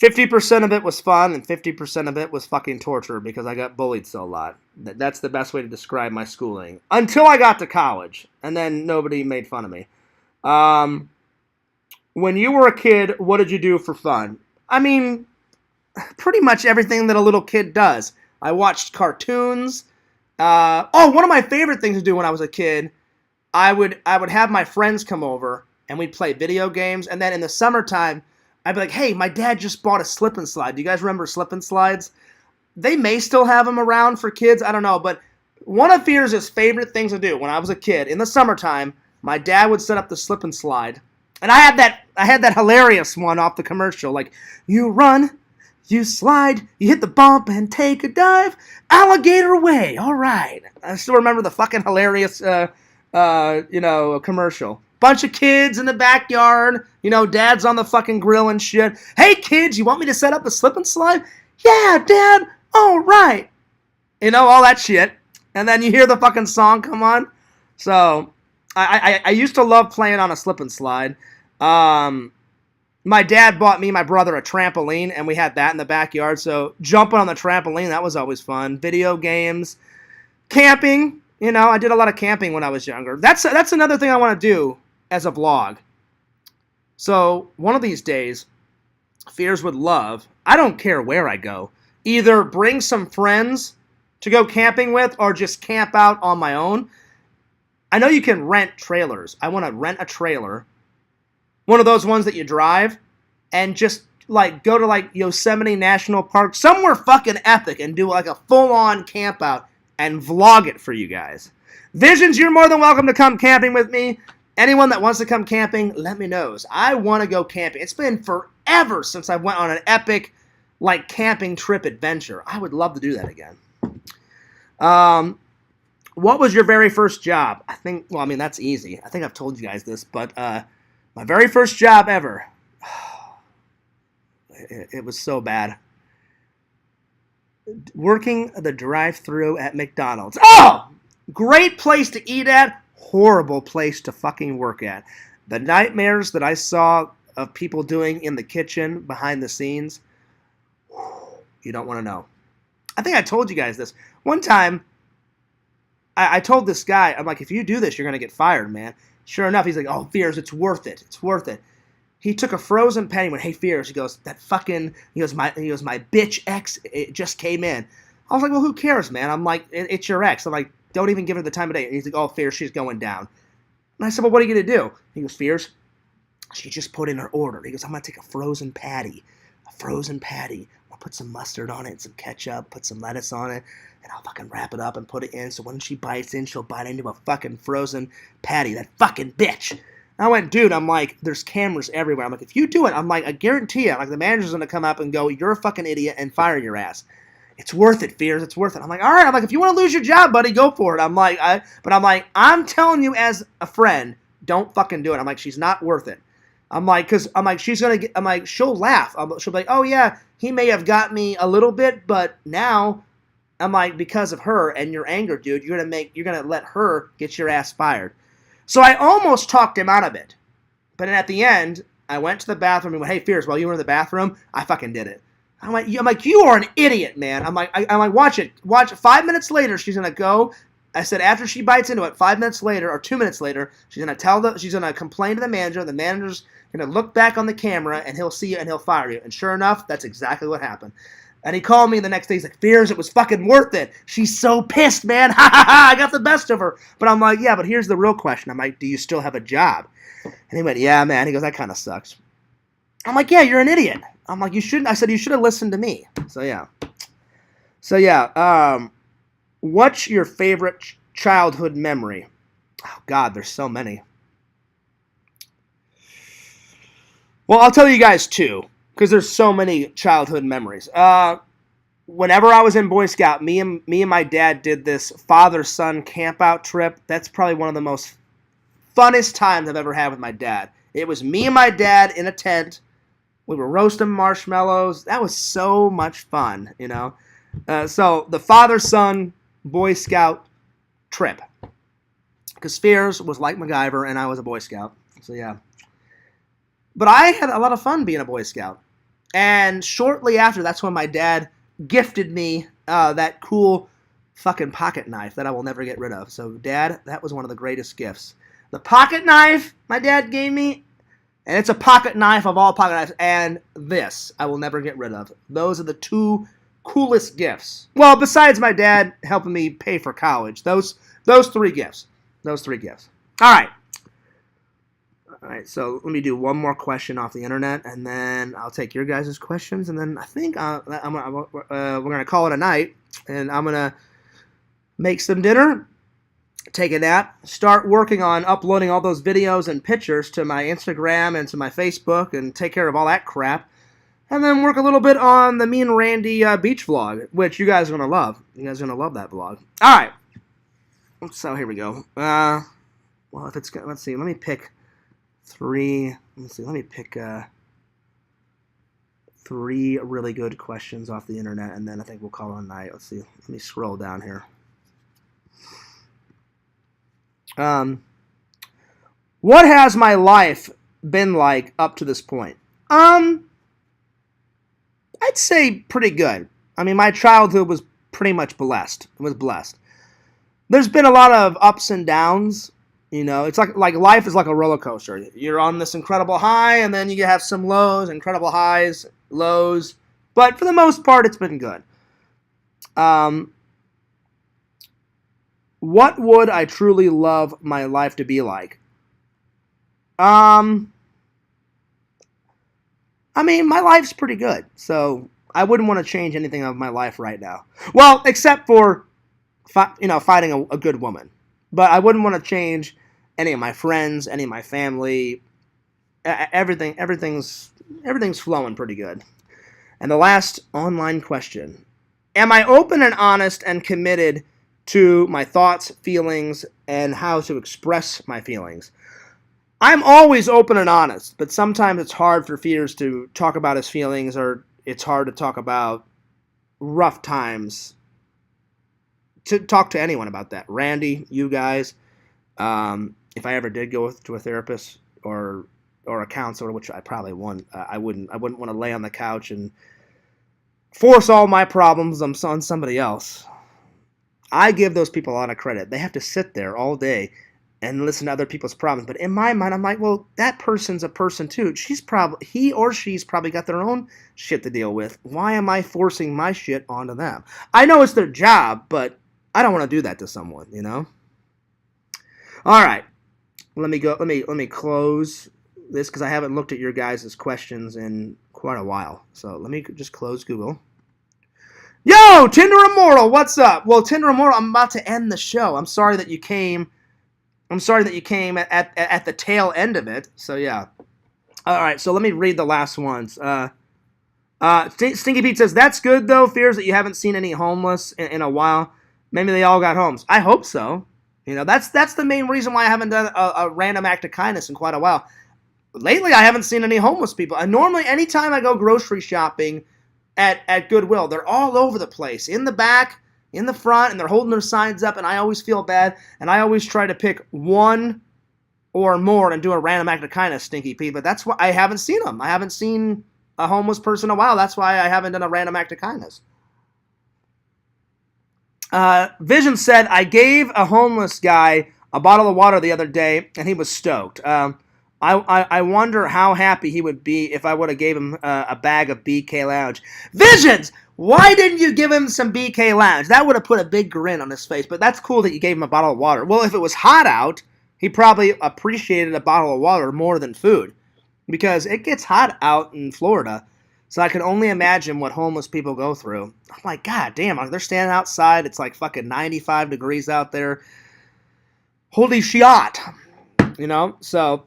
50% of it was fun, and 50% of it was fucking torture because I got bullied so a lot. That's the best way to describe my schooling. Until I got to college, and then nobody made fun of me. When you were a kid, what did you do for fun? I mean, pretty much everything that a little kid does. I watched cartoons. One of my favorite things to do when I was a kid, I would have my friends come over, and we'd play video games, and then in the summertime, I'd be like, hey, my dad just bought a slip and slide. Do you guys remember slip and slides? They may still have them around for kids. I don't know. But one of Fears' favorite things to do when I was a kid, in the summertime, my dad would set up the slip and slide. And I had that hilarious one off the commercial. Like, you run, you slide, you hit the bump and take a dive. Alligator way. All right. I still remember the fucking hilarious, commercial. Bunch of kids in the backyard, dad's on the fucking grill and shit. Hey, kids, you want me to set up a slip and slide? Yeah, Dad, all right. All that shit. And then you hear the fucking song come on. So, I used to love playing on a slip and slide. My dad bought me and my brother a trampoline, and we had that in the backyard. So, jumping on the trampoline, that was always fun. Video games. Camping. I did a lot of camping when I was younger. That's another thing I want to do as a vlog. So one of these days, Fears would love, I don't care where I go, either bring some friends to go camping with or just camp out on my own. I know you can rent trailers. I want to rent a trailer, one of those ones that you drive, and just go to Yosemite National Park, somewhere fucking epic, and do a full-on camp out and vlog it for you guys. Visions, you're more than welcome to come camping with me. Anyone that wants to come camping, let me know. I want to go camping. It's been forever since I went on an epic, camping trip adventure. I would love to do that again. What was your very first job? That's easy. I think I've told you guys this, but my very first job ever, it was so bad. Working the drive-thru at McDonald's. Oh! Great place to eat at. Horrible place to fucking work at. The nightmares that I saw of people doing in the kitchen behind the scenes, you don't want to know. I think I told you guys this. One time, I told this guy, I'm like, if you do this, you're going to get fired, man. Sure enough, he's like, oh, Fears, it's worth it. It's worth it. He took a frozen penny and went, hey, Fears. He goes, my bitch ex, it just came in. I was like, well, who cares, man? I'm like, it's your ex. I'm like, don't even give her the time of day. And he's like, oh, Fears, she's going down. And I said, well, what are you going to do? He goes, Fears, she just put in her order. He goes, I'm going to take a frozen patty. I'll put some mustard on it, some ketchup, put some lettuce on it, and I'll fucking wrap it up and put it in. So when she bites in, she'll bite into a fucking frozen patty. That fucking bitch. I went, dude, I'm like, there's cameras everywhere. I'm like, if you do it, I'm like, I guarantee you, the manager's going to come up and go, you're a fucking idiot, and fire your ass. It's worth it, Fears. It's worth it. I'm like, all right. I'm like, if you want to lose your job, buddy, go for it. I'm telling you as a friend, don't fucking do it. I'm like, she's not worth it. She's going to get, she'll laugh. She'll be like, oh yeah, he may have got me a little bit, but now, because of her and your anger, dude, you're going to let her get your ass fired. So I almost talked him out of it. But then at the end, I went to the bathroom and went, hey, Fears, while you were in the bathroom, I fucking did it. I'm like, you are an idiot, man. I'm like, watch it. 5 minutes later, she's gonna go. I said after she bites into it, 5 minutes later or 2 minutes later, she's gonna complain to the manager. The manager's gonna look back on the camera and he'll see you and he'll fire you. And sure enough, that's exactly what happened. And he called me the next day. He's like, Fears, it was fucking worth it. She's so pissed, man. Ha ha ha, I got the best of her. But I'm like, yeah, but here's the real question. I'm like, do you still have a job? And he went, yeah, man. He goes, that kind of sucks. I'm like, yeah, you're an idiot. I'm like, you shouldn't. I said, you should have listened to me. So, yeah. What's your favorite childhood memory? Oh, God, there's so many. Well, I'll tell you guys two, because there's so many childhood memories. Whenever I was in Boy Scout, me and my dad did this father-son camp-out trip. That's probably one of the most funnest times I've ever had with my dad. It was me and my dad in a tent. We were roasting marshmallows. That was so much fun, you know. So the father-son Boy Scout trip. Because Fears was like MacGyver and I was a Boy Scout. So yeah. But I had a lot of fun being a Boy Scout. And shortly after, that's when my dad gifted me that cool fucking pocket knife that I will never get rid of. So Dad, that was one of the greatest gifts. The pocket knife my dad gave me, and it's a pocket knife of all pocket knives, and this I will never get rid of. Those are the two coolest gifts. Well, besides my dad helping me pay for college, those three gifts. Those three gifts. All right. All right, so let me do one more question off the internet, and then I'll take your guys' questions, and then I think we're going to call it a night, and I'm going to make some dinner, take a nap, start working on uploading all those videos and pictures to my Instagram and to my Facebook, and take care of all that crap, and then work a little bit on the me and Randy beach vlog, which you guys are going to love. You guys are going to love that vlog. All right, so here we go. Well, if it's, let's see, let me pick three. Let's see. Let me pick three really good questions off the internet, and then I think we'll call it a night. Let's see. Let me scroll down here. What has my life been like up to this point? I'd say pretty good. I mean, my childhood was pretty much blessed. It was blessed. There's been a lot of ups and downs. You know, it's like life is like a roller coaster. You're on this incredible high, and then you have some lows, incredible highs, lows. But for the most part, it's been good. What would I truly love my life to be like? I mean, my life's pretty good, so I wouldn't want to change anything of my life right now. Well, except for, finding a good woman. But I wouldn't want to change any of my friends, any of my family. Everything's flowing pretty good. And the last online question. Am I open and honest and committed to my thoughts, feelings, and how to express my feelings? I'm always open and honest, but sometimes it's hard for Fears to talk about his feelings, or it's hard to talk about rough times. To talk to anyone about that. Randy, you guys, if I ever did go to a therapist or a counselor, which I probably wouldn't, I wouldn't want to lay on the couch and force all my problems on somebody else. I give those people a lot of credit. They have to sit there all day and listen to other people's problems. But in my mind, I'm like, well, that person's a person too. He or she's probably got their own shit to deal with. Why am I forcing my shit onto them? I know it's their job, but I don't want to do that to someone, you know? All right. Let me close this because I haven't looked at your guys' questions in quite a while. So let me just close Google. Yo, Tinder Immortal, what's up? Well, Tinder Immortal, I'm about to end the show. I'm sorry that you came at the tail end of it. So yeah. All right, so let me read the last ones. Stinky Pete says, that's good though. Fears that you haven't seen any homeless in a while. Maybe they all got homes. I hope so. You know, that's the main reason why I haven't done a random act of kindness in quite a while. Lately, I haven't seen any homeless people. And normally, anytime I go grocery shopping at Goodwill, they're all over the place. In the back, in the front, and they're holding their signs up, and I always feel bad. And I always try to pick one or more and do a random act of kindness, Stinky Pete. But that's why I haven't seen them. I haven't seen a homeless person in a while. That's why I haven't done a random act of kindness. Vision said, I gave a homeless guy a bottle of water the other day, and he was stoked. I wonder how happy he would be if I would have gave him a bag of BK Lounge. Visions! Why didn't you give him some BK Lounge? That would have put a big grin on his face, but that's cool that you gave him a bottle of water. Well, if it was hot out, he probably appreciated a bottle of water more than food, because it gets hot out in Florida. So I can only imagine what homeless people go through. I'm like, God damn, they're standing outside. It's like fucking 95 degrees out there. Holy shit. You know, so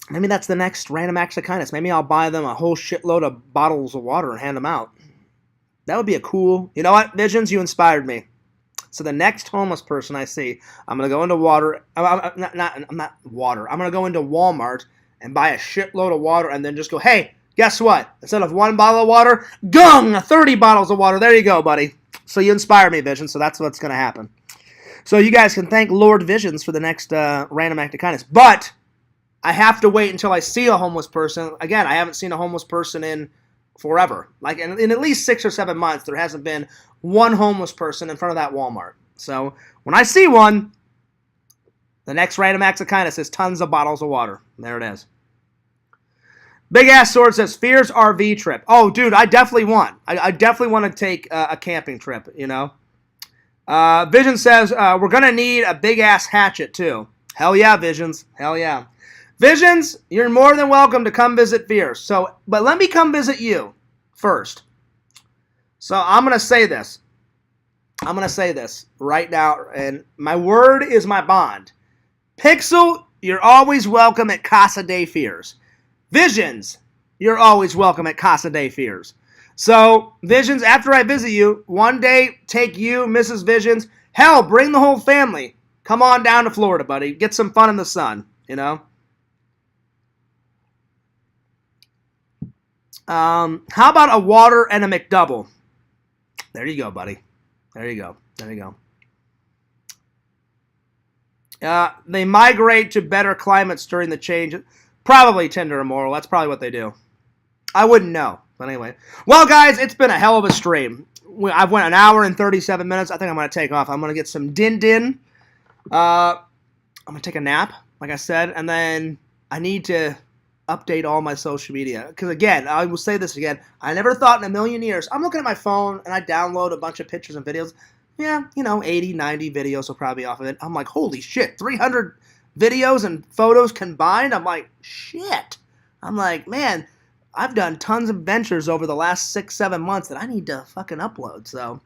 maybe that's the next random acts of kindness. Maybe I'll buy them a whole shitload of bottles of water and hand them out. That would be a cool... You know what, Visions? You inspired me. So the next homeless person I see, I'm going to go into water... not water. I'm going to go into Walmart and buy a shitload of water and then just go, hey... Guess what? Instead of 1 bottle of water, gung! 30 bottles of water. There you go, buddy. So you inspire me, Vision, so that's what's going to happen. So you guys can thank Lord Visions for the next random act of kindness. But I have to wait until I see a homeless person. Again, I haven't seen a homeless person in forever. Like in at least 6 or 7 months, there hasn't been one homeless person in front of that Walmart. So when I see one, the next random acts of kindness is tons of bottles of water. There it is. Big Ass Sword says, Fears RV trip. Oh, dude, I definitely want. I definitely want to take a camping trip, you know. Vision says, we're going to need a big ass hatchet, too. Hell yeah, Visions. Hell yeah. Visions, you're more than welcome to come visit Fears. But let me come visit you first. So I'm going to say this. I'm going to say this right now, and my word is my bond. Pixel, you're always welcome at Casa de Fears. Visions, you're always welcome at Casa de Fears. So, Visions, after I visit you, one day, take you, Mrs. Visions, hell, bring the whole family. Come on down to Florida, buddy. Get some fun in the sun, you know? How about a water and a McDouble? There you go, buddy. There you go. There you go. They migrate to better climates during the change. Probably Tinder or Moral. That's probably what they do. I wouldn't know. But anyway. Well, guys, it's been a hell of a stream. I've went an hour and 37 minutes. I think I'm going to take off. I'm going to get some din-din. I'm going to take a nap, like I said. And then I need to update all my social media. Because, again, I will say this again. I never thought in a million years. I'm looking at my phone, and I download a bunch of pictures and videos. Yeah, 80, 90 videos will probably be off of it. I'm like, holy shit, 300 videos and photos combined? I'm like, shit. I'm like, man, I've done tons of ventures over the last 6-7 months that I need to fucking upload. So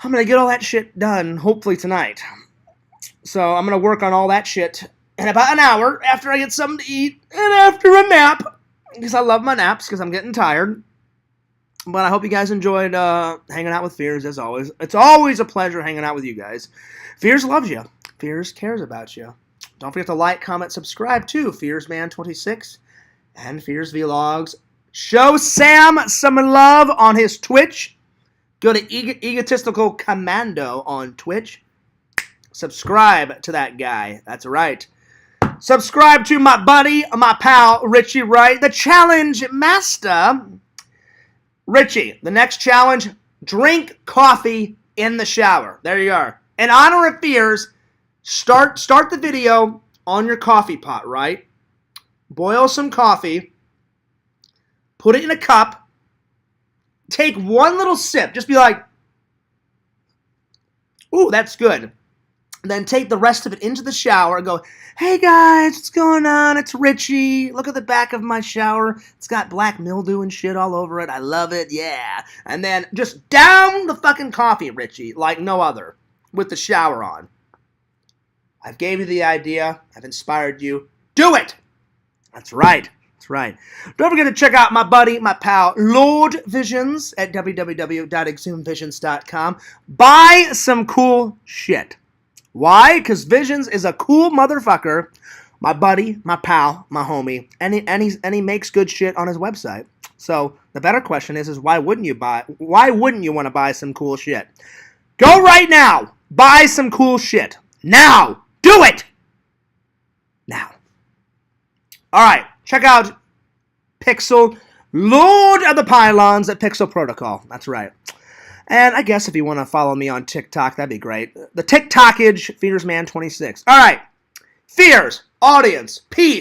I'm going to get all that shit done, hopefully tonight. So I'm going to work on all that shit in about an hour after I get something to eat and after a nap. Because I love my naps because I'm getting tired. But I hope you guys enjoyed hanging out with Fears, as always. It's always a pleasure hanging out with you guys. Fears loves you. Fears cares about you. Don't forget to like, comment, subscribe to FearsMan26 and Fears Vlogs. Show Sam some love on his Twitch. Go to Egotistical Commando on Twitch. Subscribe to that guy. That's right. Subscribe to my buddy, my pal, Richie Wright, the challenge master. Richie, the next challenge, drink coffee in the shower. There you are. In honor of Fears, start the video on your coffee pot, right? Boil some coffee. Put it in a cup. Take one little sip. Just be like, ooh, that's good. Then take the rest of it into the shower and go, hey guys, what's going on? It's Richie. Look at the back of my shower. It's got black mildew and shit all over it. I love it. Yeah. And then just down the fucking coffee, Richie, like no other, with the shower on. I've gave you the idea. I've inspired you. Do it. That's right. That's right. Don't forget to check out my buddy, my pal, Lord Visions at www.exhumevisions.com. Buy some cool shit. Why? Because Visions is a cool motherfucker, my buddy, my pal, my homie, and he makes good shit on his website. So the better question is why wouldn't you want to buy some cool shit? Go right now. Buy some cool shit. Now. Do it. Now. All right. Check out Pixel. Lord of the Pylons at Pixel Protocol. That's right. And I guess if you want to follow me on TikTok, that'd be great. The TikTokage, FearsMan26. All right. Fears, audience, peace.